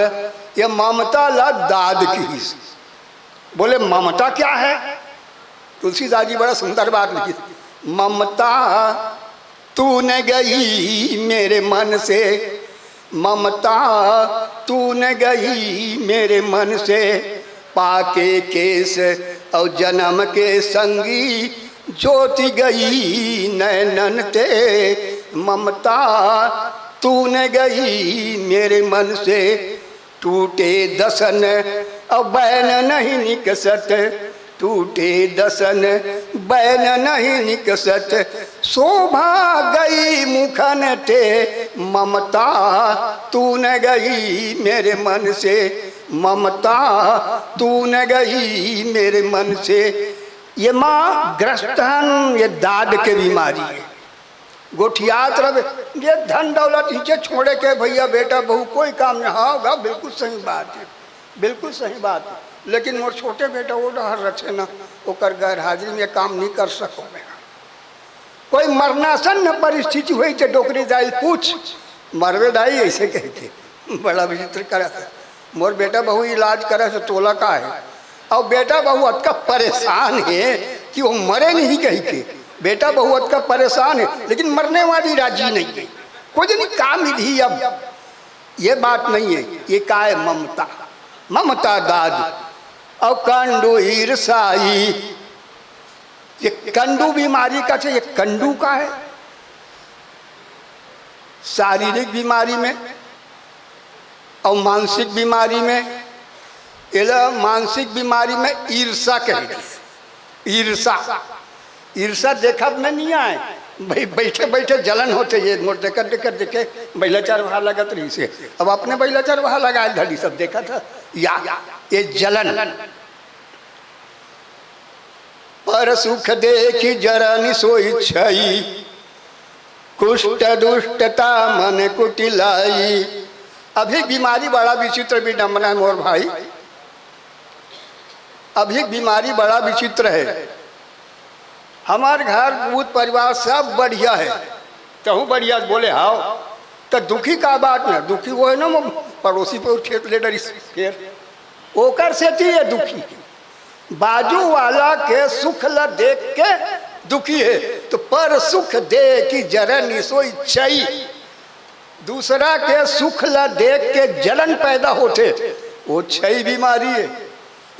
ये ममता ला दाद की बोले ममता क्या है। तुलसीदास जी बड़ा सुंदर बात लिखी, ममता तूने गई मेरे मन से, ममता तूने गई मेरे मन से, पाके केस और जन्म के संगी ज्योति गई नैनन ते। ममता तूने गई मेरे मन से, टूटे दसन और बैन नहीं निकसत, टूटे दसन बैन नहीं निकसत, शोभा गई मुखन ते ममता तूने गई मेरे मन से, ममता तूने गई मेरे मन से। ये माँ ग्रस्तन, ये दाद के बीमारी है, गोठियात रहे, ये धन दौलत नीचे छोड़े के भैया बेटा बहू कोई काम नहीं होगा। बिल्कुल सही बात है, बिल्कुल सही बात है। लेकिन मोर छोटे बेटा वो डर रखे ना, ओकर गैर हाजिरी में काम नहीं कर सको। कोई मरनासन परिस्थिति हुई तो डोकरी दाई पूछ मरवे दाई ऐसे कह के बड़ा विचित्र करा था। मोर बेटा बहू इलाज करे तो तोला का है, और बेटा बहू अतका परेशान है कि वो मरे नहीं कही के। बेटा बहू अतका परेशान है लेकिन मरने वाली राजी नहीं है। कोई नहीं काम विधि, अब ये बात नहीं है, ये का है ममता, ममता दाद और कंडू ईर्षाई। ये कंडू बीमारी का है, ये कंडू का है। शारीरिक बीमारी में और मानसिक बीमारी में, मानसिक बीमारी में ईर्षा कहते। ईर्षा, ईर्षा देखा में नहीं आए भाई, बैठे बैठे जलन होते ये मोर देखत देखत देखे बैलाचार वहाँ लगत रही से। अब अपने बैलाचार वहाँ लगा धड़ी सब देखा था या ये जलन। पर सुख देखी जरन सोई छई, कुष्ठ दुष्टता मन कुटिलाई। अभी बीमारी बड़ा विचित्र भी नमना है मोर भाई, अभी बीमारी बड़ा विचित्र है। हमारे घर भूत परिवार सब बढ़िया है, तहु बढ़िया बोले हाओ तो दुखी का बात नहीं। दुखी वो है ना वो पड़ोसी पे खेत ले डरी फिर ओकर से थी ये दुखी। बाजू वाला के सुख ल देख के दुखी है, तो पर सुख दे कि जरन सोई छई। दूसरा के सुख ल देख के जलन पैदा होते, वो छई बीमारी है।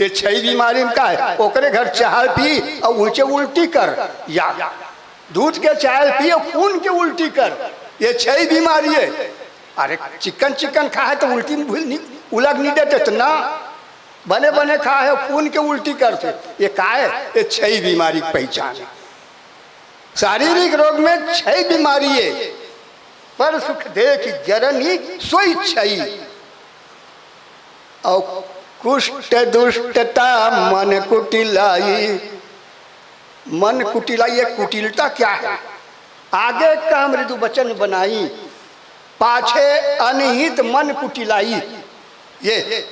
ये छई बीमारी में का है, ओकरे घर चाय पी और ऊंचे उल्टी कर, या दूध के चाय पी और खून के उल्टी कर, ये छई बीमारी है। अरे चिकन चिकन खाए तो उल्टी में भूल नहीं उलग नहीं देते तो ना, बने बने खाए खून के उल्टी करते, ये का है, ये छई बीमारी की पहचान है। शारीरिक रोग में छई बीमारी है। पर सुख देख जरनी सोई छई, और कुष्ठ दुष्टता मन कुटिलाई। मन कुटिलाई, ये कुटिलता क्या है? आगे का मृदु वचन बनाई, पाछे अनिहित मन कुटिलाई। ये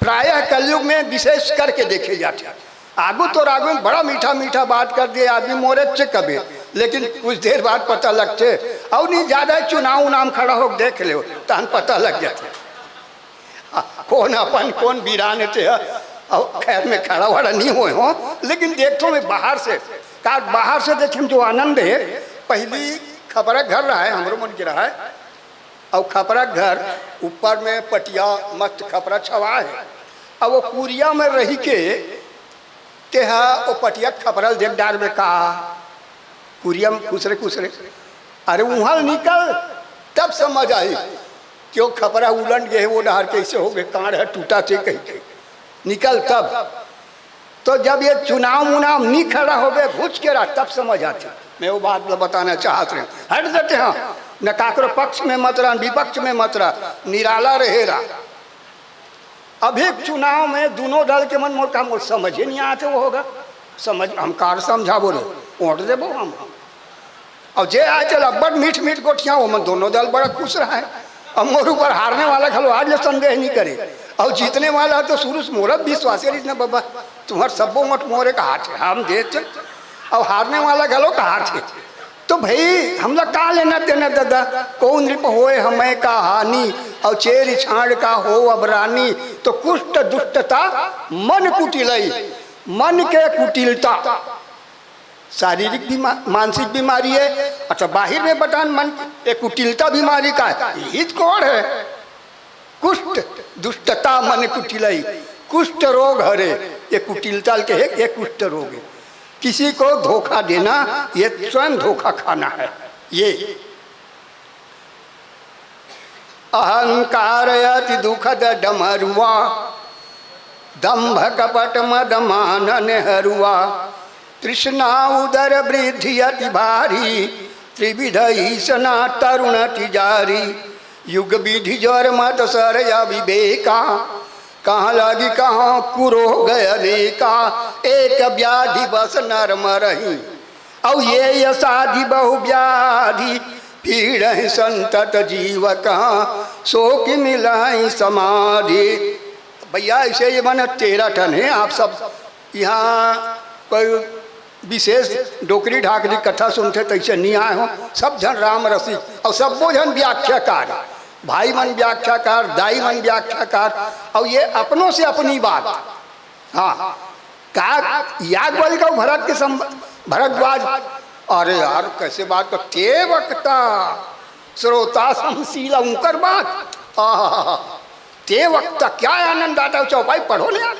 प्रायः कलयुग में विशेष करके देखे जाते हैं। आगू तो रागू में बड़ा मीठा मीठा बात कर दिए आदमी मोरे चे कभी, लेकिन कुछ देर बाद पता लगते और नहीं ज्यादा चुनाव नाम खड़ा हो देख ले तो हम पता लग जाते कौन अपन कौन वीरान थे। और खैर में खड़ा वाड़ा नहीं हुए हो, लेकिन देखो मैं बाहर से का बाहर से देखे जो आनंद है। पहली खपरा घर रहा है हमरो मन के रहा है, और खपरा घर ऊपर में पटिया मस्त खपरा छवा है, और वो कुरिया में रही के तेहा वो पटिया खपरल देख डार में का कुरिया में खुसरे खुसरे। अरे वहाँ निकल तब समझ आई क्यों खपरा उलट गए वो डहार कैसे हो गए, कांड है टूटा थे कहीं के निकल तब। तो जब ये चुनाव मुनाव नहीं खड़ा हो गए घुस के रहा तब समझ आती। मैं वो बात बताना चाहते हैं, हट देते हैं न काकरो पक्ष में मत रहा विपक्ष में मत रहा, निराला रहे रहा। अभी चुनाव में दोनों दल के मन मोर काम समझ ही नहीं आते वो होगा समझ हम कार समझा बोले वोट देबो हम। और जे आए चल बड़ मीठ मीठ गोठिया वो मन दोनों दल बड़ा खुश रहा है। अब मोर ऊपर हारने वाला खलो आज ले संदेह नहीं करे, और जीतने वाला तो शुरू से मोरा विश्वास है बाबा तुम्हारे सबो मत मोरे का हाथ है हम देते, और हारने वाला खलो का हाथ है। तो भाई हम लोग का लेना देना दादा, कौन रिप होए हमें का हानि, और चेरी छाड़ का हो अब रानी। तो कुष्ठ दुष्टता मन कुटिलई, मन के कुटिलता शारीरिक मानसिक बीमारी है। अच्छा बाहर में बतान मन एक कुटिलता बीमारी का है, हित कौन है? कुष्ठ दुष्टता मन कुटिलई, कुष्ठ रोग हरे, ये कुटिलता के है, ये कुष्ठ रोग है। किसी को धोखा देना ये स्वयं धोखा खाना है। ये अहंकार अति दुखद डमरुआ, दंभ कपट मद मान हरुआ, तृष्णा उदर वृद्धि अति भारी, त्रिविध ईसना तरुण तिजारी। युग विधि जर मत सर या विवेका, कहाँ लगी कहाँ कुरो गए का। एक व्याधि बस नर मरही, और ये यसाधि बहु व्याधि। पीड़ संतत जीव कहाँ, सो कि मिलाई समाधि। भैया ऐसे ये मन 13 टन है। आप सब यहाँ कोई विशेष डोकरी ढाकरी कथा सुनते तैसे नहीं आए हो। सब जन राम रसिक और सब वो जन व्याख्याकार, भाई मन व्याख्याकार, दाई मन व्याख्याकार। और ये अपनों से अपनी बात, हाँ का याज्ञवल्क्य का भरत के भरद्वाज, अरे यार कैसे बात कर, ते वक्ता श्रोता समशीला उनकर बात। ते वक्ता क्या आनंद आता है, चौपाई पढ़ो ना यार।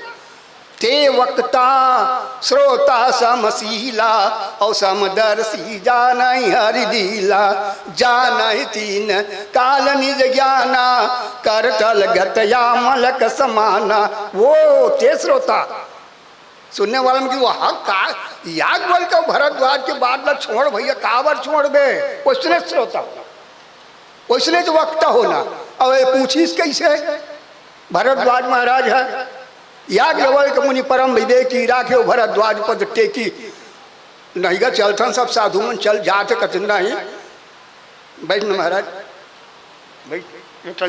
ते वक्ता श्रोता समशीला, और समदर्शी जानहि हरि लीला। जानहि तीन काल निज ज्ञाना, करतल गतया मलक समाना। वो ते श्रोता सुनने वाला में कि वहाँ का याज्ञवल्क्य का भरद्वाज के बाद न छोड़ भैया, कावर छोड़ बे। उसने श्रोता, उसने तो वक्ता होना। और ये पूछीस कैसे, भरद्वाज महाराज है, याज्ञवल्क्य मुनि परम विवेकी, राखे भरद्वाज पद टेकी। नहीं गा चलथन सब साधु मन चल जाते कथिन नहीं। बैठ न महाराज बैठ,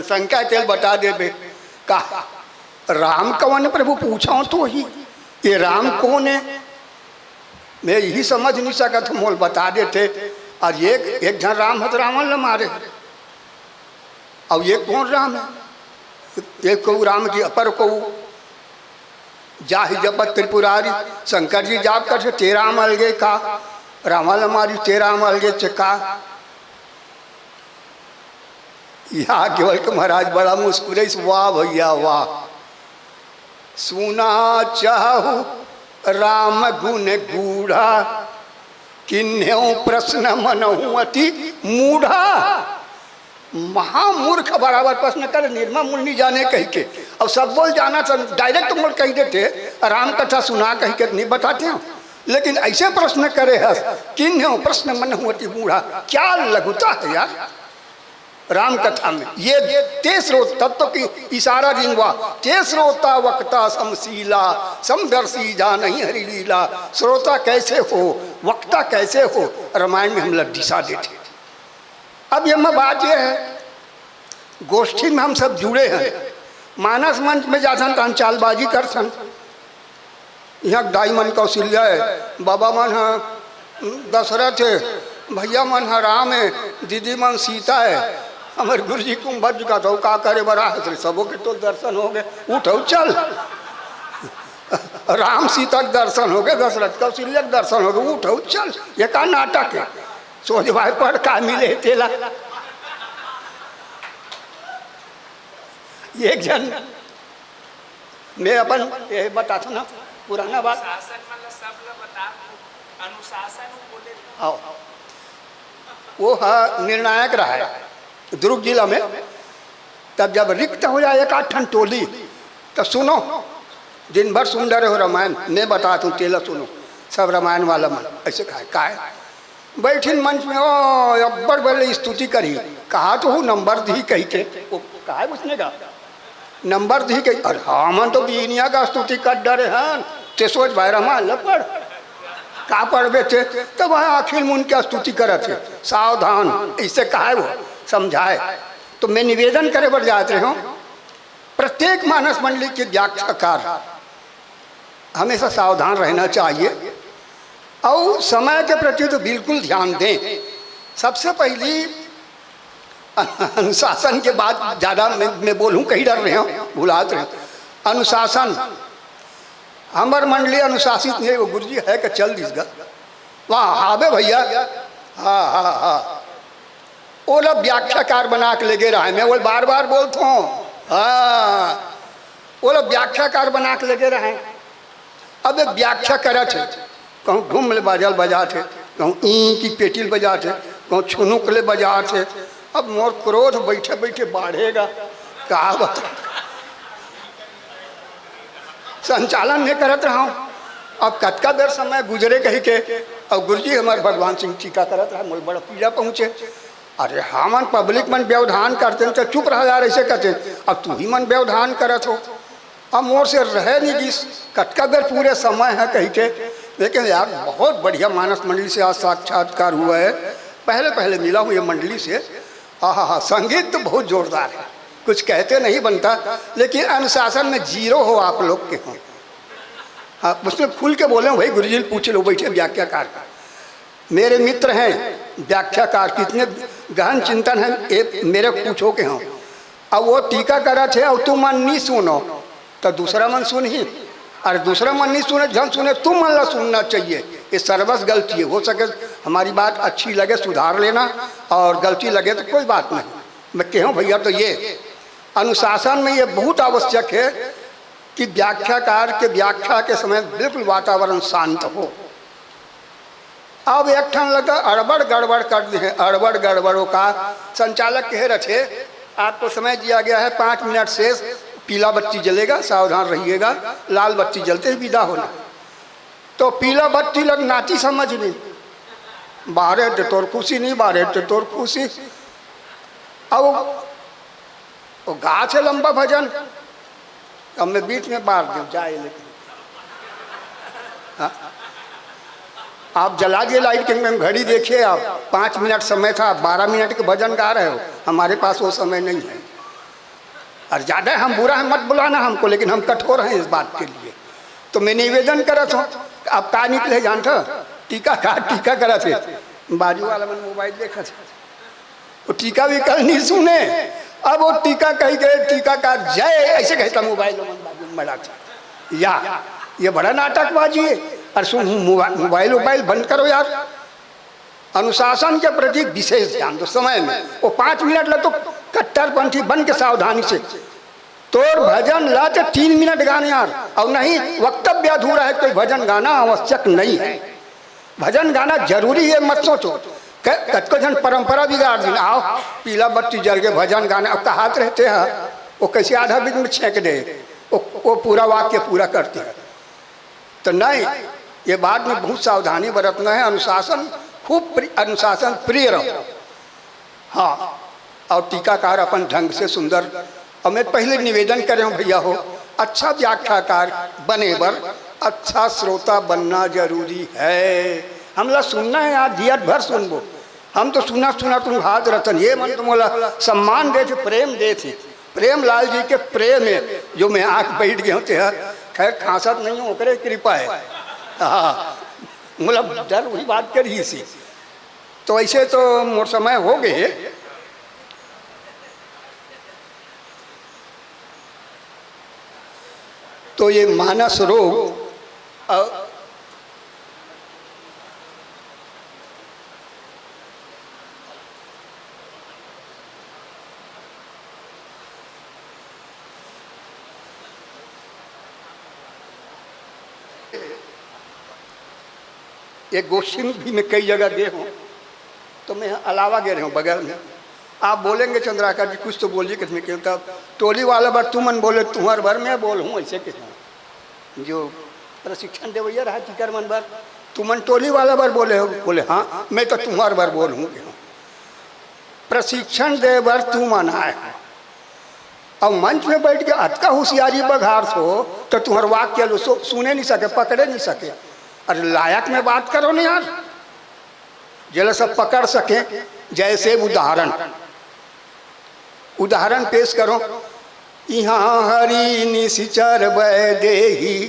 शंका तेल बता दे बे। कहा राम कवन प्रभु पूछा तो ही, ये राम कौन है मैं यही समझ नहीं सका था। मोल बता देते। और एक जन राम है तो रावण न मारे, और ये कौन राम है। एक को राम की अपर को जाहि जपत त्रिपुरारी। शंकर जी जाप कर 13 अलगे का, रावण मारी 13 अलगे चका। याज्ञवल्क्य महाराज बड़ा मुस्कुरे, वाह भैया वाह। सुना चाहू राम गुण गूढ़ा, किन्ह्यों प्रश्न मनहु अति मूढ़ा। महामूर्ख बराबर प्रश्न कर, निर्मा मूल नहीं जाने कह के। अब सब बोल जाना था, डायरेक्ट मूल कह देते, राम कथा सुना कह के नहीं बताते हो। लेकिन ऐसे प्रश्न करे है, किन्ह्यों प्रश्न मनहु अति मूढ़ा। क्या लघुता है यार राम कथा में। ये ते श्रोत तत्व की इशारा जिनवा। ते श्रोता वक्ता समशीला, समदर्शी जानहि हरि लीला। श्रोता कैसे हो, वक्ता कैसे हो, रामायण में हम लोग दिशा देते। अब ये बात ये है, गोष्ठी में हम सब जुड़े हैं। मानस मंच में जासन तो चालबाजी कर सन। यहाँ दाई मन कौशल्या है, बाबा मन है दशरथ है, भैया मन है राम है, दीदी मन सीता है। हमारे गुरु जी कुंभज का तो का करे बड़ा हंस, सबों के तो दर्शन हो गए, उठो चल। राम सीता के दर्शन हो गए, दशरथ कौशल्या के दर्शन हो गए, उठो चल। ये का नाटक है, सोच भाई पर का मिले तेला। एक जन मैं अपन ये बताता ना पुराना बात। आओ वो है निर्णायक रहा है दुर्ग जिला में। तब जब रिक्त हो जाए 1 8 टोली, तब सुनो दिन भर सुंदर हो रामायण। मैं बताता हूँ तेला सुनो, सब रामायण वाला मन ऐसे का है। बैठिन मंच में ओ अब्बर बड़े स्तुति करी। कहा तो हूँ नंबर दी कही के, वो कहा उसने कहा नंबर दी कही। अरे हमन तो बीनिया का स्तुति कर डरे हैं, ते सोच भाई रामायण पढ़ का पढ़बे थे। तब वह आखिर में उनकी स्तुति करे थे, सावधान इससे कहा है वो समझाए। तो मैं निवेदन करे बढ़ जाते हो, प्रत्येक मानस मंडली के व्याख्याकार हमेशा सावधान रहना चाहिए और समय के प्रति तो बिल्कुल ध्यान दें। सबसे पहली अनुशासन के बाद ज़्यादा मैं बोलूँ कहीं डर रहे हो भुलाते रहे। अनुशासन हमार मंडली अनुशासित नहीं, वो गुरुजी है कि चल दिसगा वहाँ हावे भैया। हाँ हाँ हाँ वो लोग व्याख्याकार बना के लेके रहा है। मैं वो बार बार बोलता हूँ, हाँ वो लोग व्याख्याकार बना के लेके रहे। अब व्याख्या करे थे, कहूँ घूम ले बाजल बजा थे, कहूँ ई की पेटिल बजा थे, कहूँ छुनुक ले बजा थे। अब मोर क्रोध बैठे बैठे बढ़ेगा, कहा बता संचालन नहीं करत रहा हूँ। अब कतका देर समय गुजरे कही के और गुरुजी हमारे भगवान सिंह टीका करत रहा, मोल बड़ा पीड़ा पहुँचे। अरे हमन पब्लिक मन व्यवधान करते तो चुप रह यार, ऐसे कहते अब तू ही मन व्यवधान करत हो, अब मोर से रहे नहीं जिस कटका देर पूरे समय है कही के। लेकिन यार बहुत बढ़िया मानस मंडली से आज साक्षात्कार हुआ है, पहले पहले मिला हूँ ये मंडली से। हाँ, संगीत तो बहुत जोरदार है, कुछ कहते नहीं बनता, लेकिन अनुशासन में जीरो हो आप लोग के हों। हाँ, उसमें खुल के बोले भाई गुरुजी पूछ लो, बैठे व्याख्याकार का मेरे मित्र हैं व्याख्याकार, कितने गहन चिंतन है ये मेरे पूछो के हों। अब वो टीका करा थे और तुम मन नहीं सुनो तो दूसरा मन सुन ही, अरे दूसरा मन नहीं सुने जन सुने तुम मन ला सुनना चाहिए, ये सर्वस गलती है। हो सके हमारी बात अच्छी लगे सुधार लेना, और गलती लगे तो कोई बात नहीं। मैं कहूँ भैया तो ये अनुशासन में ये बहुत आवश्यक है कि व्याख्याकार के व्याख्या के समय बिल्कुल वातावरण शांत हो। अब एक ठन लगा अड़बड़ गड़बड़ कर दी है, अड़बड़ गड़बड़ों का संचालक कह रहे आपको समय दिया गया है 5 मिनट शेष, पीला बत्ती जलेगा, सावधान रहिएगा, लाल बत्ती जलते ही विदा होना। तो पीला बत्ती लग नाची समझ नहीं, बारे तो तोर खुशी नहीं, बारे तो तोर खुशी। अब वो गा से लंबा भजन, अब मैं बीच में बार दूँ जाए, लेकिन हाँ? आप जला दिए लाइट के में घड़ी देखिए, आप 5 मिनट समय था, 12 मिनट के भजन गा रहे हो, हमारे पास वो समय नहीं है। और ज़्यादा हम बुरा है मत बुलाना हमको, लेकिन हम कठोर हैं इस बात के लिए। तो मैं निवेदन करत हूँ, आप का निकले जानता टीका करा थे, बाजू वाला मन मोबाइल देखा था, वो टीका भी कल नहीं सुने। अब वो टीका कही गए, टीका का जय ऐसे कहता मोबाइल बड़ा था या ये बड़ा नाटकबाजी है। अरे सुन मोबाइल बंद करो यार, अनुशासन के प्रति विशेष ध्यान दो। समय में वो 5 मिनट ला तो कट्टरपंथी बन के सावधानी से तोर भजन ला तो 3 मिनट गाने यार, और नहीं वक्तव्य अधूरा है, कोई भजन गाना आवश्यक नहीं है। भजन गाना जरूरी है, मत सोचो कतको जन परंपरा बिगाड़ दी, आओ पीला बत्ती जल के भजन गाना, अब कहात रहते हैं वो कैसे आधा बीच में छेंक दे, वो पूरा वाक्य पूरा करते हैं। तो नहीं, ये बात में बहुत सावधानी बरतना है, अनुशासन खूब अनुशासन प्रिय रहो। हाँ, और टीकाकार अपन ढंग से सुंदर। और मैं पहले निवेदन कर हूँ भैया हो, अच्छा व्याख्याकार बने बर अच्छा श्रोता बनना जरूरी है। हमला सुनना है यार, जियत भर सुनबो, हम तो सुना तुम हाथ रतन, ये मन तुम बोला सम्मान दे थे, प्रेम दे थे। प्रेम लाल जी के प्रेम में जो मैं आँख बैठ गए होते हैं, खैर खांसत नहीं हूँ, ओकरे कृपा है। हाँ, मतलब डर वही बात करी सी। तो ऐसे तो मोर समय हो गए, तो ये मानस रोग एक गोष्ठी में भी मैं कई जगह गए हूँ, तो मैं अलावा गए रहा हूँ बगल में। आप बोलेंगे चंद्राकर जी कुछ तो बोलिए, किसमें कहता टोली वाला बार तुमन बोले तुम्हार भर में बोल हूँ, ऐसे कितना जो प्रशिक्षण दे भैया रहा टीकर मन बार तुमन टोली वाला बार बोले हो, बोले हाँ मैं तो तुम्हार बार बोल हूँ। प्रशिक्षण दे बार तुम आए और मंच में बैठ के अतका होशियारी बघार हो तो तुम्हार वाक्य सुने नहीं सके, पकड़े नहीं सके। अरे लायक में बात करो ना यार, जला सब पकड़ सके। जैसे उदाहरण पेश करो, यहाँ हरि निश्चर वैदेही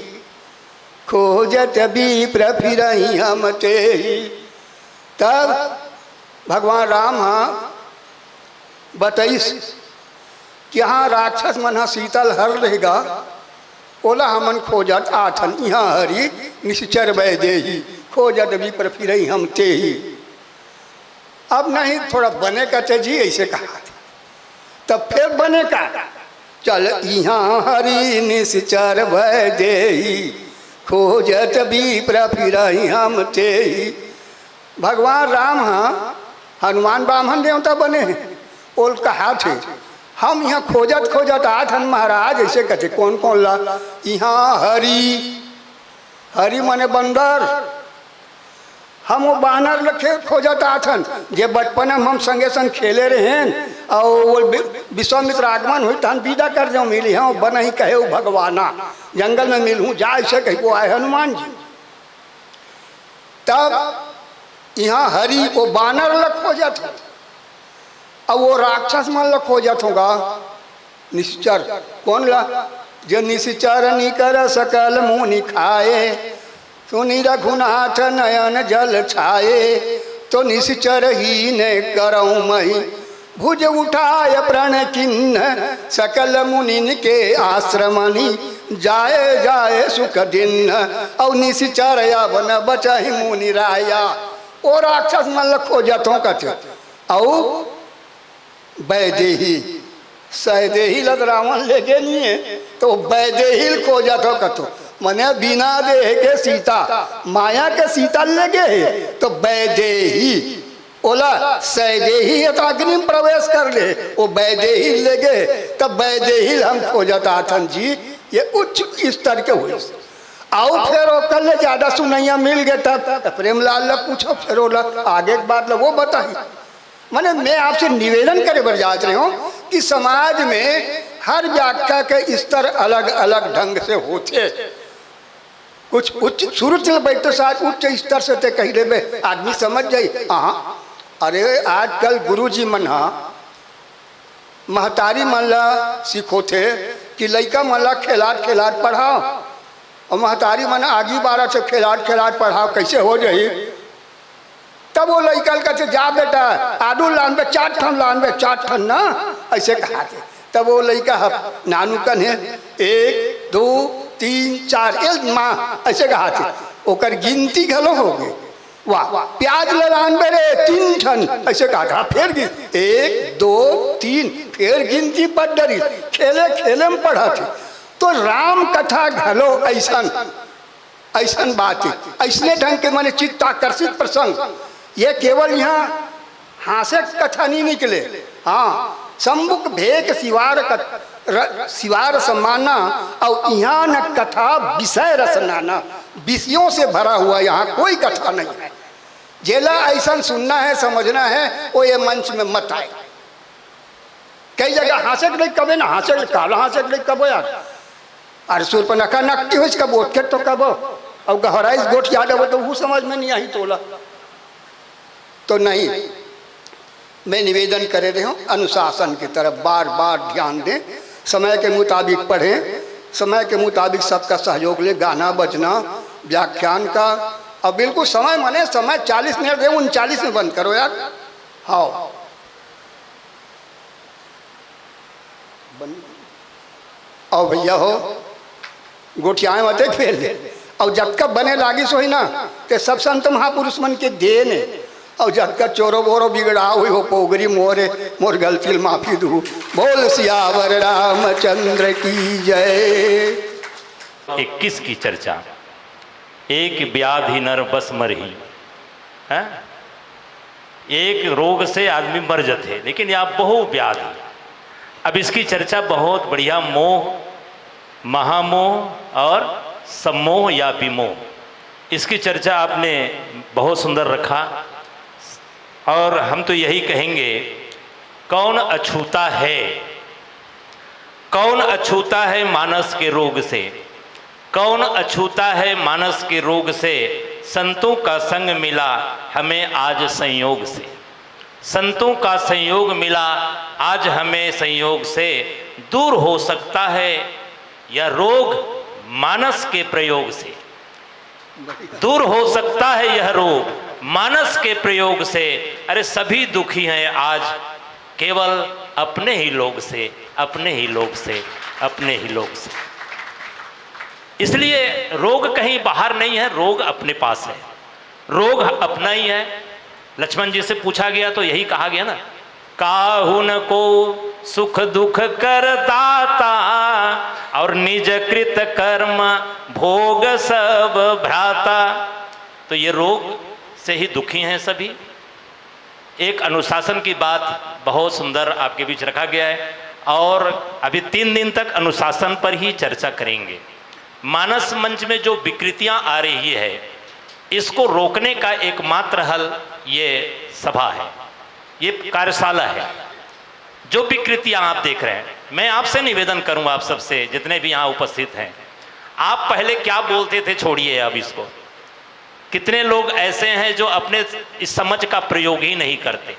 खोजत भी प्रफिरही हम तेही। तब भगवान राम बताइस कि यहाँ राक्षस मन शीतल हर रहेगा, ओला हमन खोजत आथन यहाँ हरि निश्चर वैदेही खोजत भी प्रफिरही हम तेही। अब नहीं थोड़ा बने का जी ऐसे कहा, तब फिर बने का चल यहाँ हरि निश्चर वैदेही खोजत भी प्रफिरही हम तेही। भगवान राम हनुमान ब्राह्मण देवता बने हैं, ओल कहा थे हम यहाँ खोजत आथन महाराज, ऐसे कहते कौन ला यहाँ हरि हरी मने बंदर। हम वो बानर लखे खोजत आथन जे बचपन में हम संगे संग खेले रहे और वो विश्वामित्र आगमन हुई तहन विदा कर जाऊँ मिली हाँ बन ही कहे भगवाना जंगल में मिलूँ जाए से कहीं को आए हनुमान जी। तब यहाँ हरी वो बानर लग खोजत हो अब वो राक्षस मन लग खोजत होगा निश्चर। कौन ला जो निश्चर निकर सकल मुनि खाए सुनी रघुनाथ नयन जल छाए तो निश्चर ही ने करऊँ मही भुज उठाय प्रण किन्न सकल मुनिन के आश्रमनि जाए जाए सुख दिन और निश्चर अवन बचहि मुनि राया। ओ राक्षस मन खोजतों कथे औ वैदेही सहदेही लग रावण लेके नहीं है तो वैदेही खोजतों कथो मने बिना देह के सीता माया के सीता लगे तो वैदेही ओला सैदेही अग्नि में प्रवेश कर ले वो वैदेही लगे तब वैदेही हम खोजता थन जी ये उच्च स्तर के हुए आओ फिर कल ज्यादा सुनैया मिल गए तब प्रेमलाल ने पूछो फिर आगे की बात वो बताई। मैंने मैं आपसे निवेदन करे बर जात रहे हूँ कि समाज में हर व्याख्या के स्तर अलग अलग ढंग से होते कुछ उच्च शुरू चल बैठते साथ उच्च स्तर से ते कही दे आदमी समझ जाये। हाँ अरे आजकल गुरुजी मन महतारी मन ला सीखो थे कि लड़का मन ला खिलाट खिलाट पढ़ाओ और महतारी मन आगे बारह से खिलाट खिलाट पढ़ाओ कैसे हो जाए। तब वो लड़का कहते जा बेटा आलू लान बे 4 ठन लान बे 4 ठन ना ऐसे कहा थे। तब वो लड़का नानू कन है 1 2 3 4 एक माँ ऐसे कहा थे ओकर गिनती घलो हो गई। वाह प्याज लान बे रे 3 ठन ऐसे कहा था फिर 1 2 3 फिर गिनती बढ़ डरी खेले खेले में पढ़ा थे। तो राम कथा घलो ऐसन ऐसन बात है ऐसने ढंग के माने चित्ताकर्षित प्रसंग ये केवल यहाँ हास्य कथा नहीं निकले। हाँ सम्मुख भेक सिवार सम्माना और यहाँ न कथा विषय रसनाना विषयों से भरा हुआ यहाँ कोई कथा नहीं है। जेला ऐसा सुनना है समझना है वो ये मंच में मत आए। कई जगह हास्य नहीं कबे ना हास्य काला हास्य नहीं कबो यार अरे सुर पर नका नकटी हो कब ओट तो कबो और गहराइश गोठ याद हो तो वो समझ में नहीं आई तोला तो नहीं। मैं निवेदन करे रहे हूँ अनुशासन की तरफ बार बार ध्यान दें समय के मुताबिक पढ़ें समय के मुताबिक सबका सहयोग ले गाना बजना व्याख्यान का और बिल्कुल समय माने समय 40 मिनट दे 39 में बंद करो यार। हाँ और भैया हो गोठियाएँ मत फेर दे और जब कब बने लागी सोई ना तो सब संत महापुरुष मन के दे ने और जब का चोरो बोरो बिगड़ा हुई हो पोगरी मोरे मोर गलती माफी दू बोल सियावर रामचंद्र की जय। 21 की चर्चा एक व्याधि नर बस मरही है एक रोग से आदमी मर जाते लेकिन यहाँ बहु व्याधि। अब इसकी चर्चा बहुत बढ़िया मोह महामोह और सम्मोह या विमोह इसकी चर्चा आपने बहुत सुंदर रखा और हम तो यही कहेंगे कौन अछूता है मानस के रोग से कौन अछूता है मानस के रोग से संतों का संग मिला हमें आज संयोग से संतों का संयोग मिला आज हमें संयोग से दूर हो सकता है यह रोग मानस के प्रयोग से दूर हो सकता है यह रोग मानस के प्रयोग से। अरे सभी दुखी हैं आज केवल अपने ही लोग से अपने ही लोग से अपने ही लोग से। इसलिए रोग कहीं बाहर नहीं है रोग अपने पास है रोग अपना ही है। लक्ष्मण जी से पूछा गया तो यही कहा गया ना काहुन को सुख दुख कर दाता और निज कृत कर्म भोग सब भ्राता। तो ये रोग से ही दुखी हैं सभी। एक अनुशासन की बात बहुत सुंदर आपके बीच रखा गया है और अभी 3 दिन तक अनुशासन पर ही चर्चा करेंगे। मानस मंच में जो विकृतियां आ रही है, इसको रोकने का एकमात्र हल ये सभा है, ये कार्यशाला है। जो विकृतियां आप देख रहे हैं, मैं आपसे निवेदन करूंगा, आप सबसे जितने भी यहाँ उपस्थित हैं, आप पहले क्या बोलते थे छोड़िए अब इसको। कितने लोग ऐसे हैं जो अपने इस समझ का प्रयोग ही नहीं करते।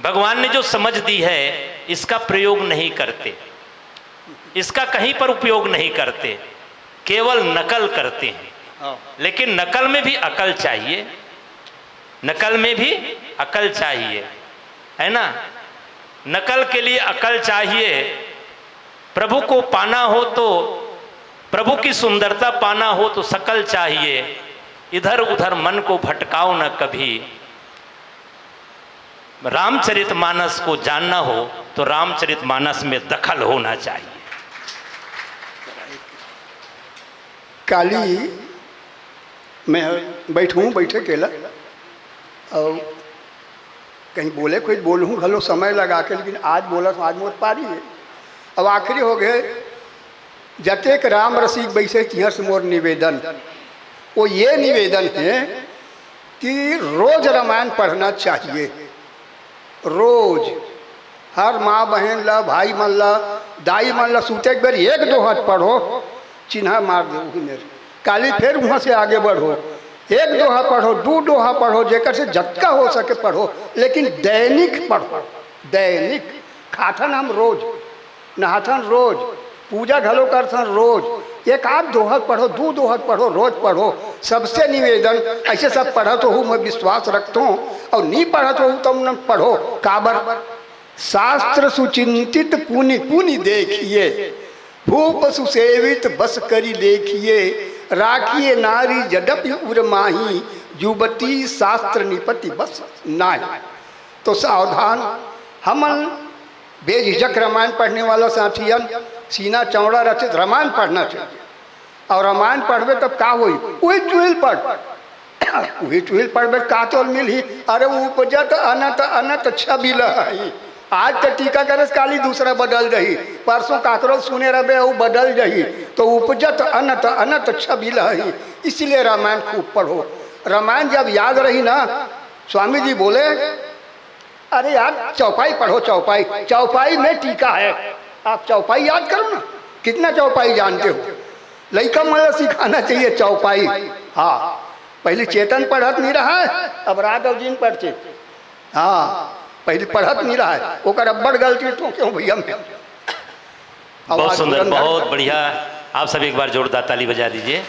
भगवान ने जो समझ दी है इसका प्रयोग नहीं करते, इसका कहीं पर उपयोग नहीं करते, केवल नकल करते हैं। लेकिन नकल में भी अकल चाहिए, नकल में भी अकल चाहिए, है ना। नकल के लिए अकल चाहिए। प्रभु को पाना हो तो, प्रभु की सुंदरता पाना हो तो शकल चाहिए। इधर उधर मन को भटकाओ न कभी। रामचरितमानस को जानना हो तो रामचरितमानस में दखल होना चाहिए। काली मैं बैठे केला और कहीं बोले कोई बोलूँ घलो समय लगा के, लेकिन आज बोला तो आज मोर पारी है। अब आखिरी हो गए, जतेक राम रसिक बैसे तिहर से मोर निवेदन, वो ये निवेदन है कि रोज रामायण पढ़ना चाहिए। रोज हर माँ बहन ला, भाई मन ला, दाई मन ला सूते बार एक दो हाथ पढ़ो, चिन्हा मार दो मेरे काली, फिर वहाँ से आगे बढ़ो, एक दोहा पढ़ो, दो दोहा पढ़ो, जेकर से जतका हो सके पढ़ो, लेकिन दैनिक पढ़ो। दैनिक खाथन हम रोज, नहाथन रोज, पूजा घलो करथन रोज। एक आध दोहा पढ़ो, दो दोहा पढ़ो, रोज पढ़ो। सबसे निवेदन, ऐसे सब पढ़ा तो हूँ, मैं विश्वास रखता हूँ, और नहीं पढ़ा तो हूँ तुम न पढ़ो। काबर शास्त्र सुचिंतित पुनि पुनि देखिए, भूप सुसेवित बस करी देखिए, राखिए नारी जडप उर्माही, युवती शास्त्र निपति बस नाही। तो सावधान, हमन बेझिझक रामायण पढ़ने वाला साथियन सीना चौड़ा रखे रामायण पढ़ना चाहिए। और रामायण पढ़बे तब का होई, वही चुहिल पढ़, वही चुहिल पढ़बे का तो मिली। अरे उपजत अनत अनत छबि लही, आज तो टीका करे काली दूसरा बदल रही, परसों काकरो सुने रहे वो बदल रही, तो उपजत अनत अनत छबि लही। इसलिए रामायण खूब पढ़ो। रामायण जब याद रही ना, स्वामी जी बोले अरे यार चौपाई पढ़ो, चौपाई, चौपाई में टीका है, आप चौपाई याद करो ना। कितना चौपाई जानते हो? लड़का मतलब सिखाना चाहिए चौपाई। हाँ, पहले चेतन पढ़त नहीं रहा है, अब रात और दिन पढ़ते। हाँ, पहले पढ़त नहीं रहा है, वो कर अब्बड़ गलती तो क्यों भैया में। बहुत सुंदर, बहुत बढ़िया। आप सब एक बार जोरदार ताली बजा दीजिए।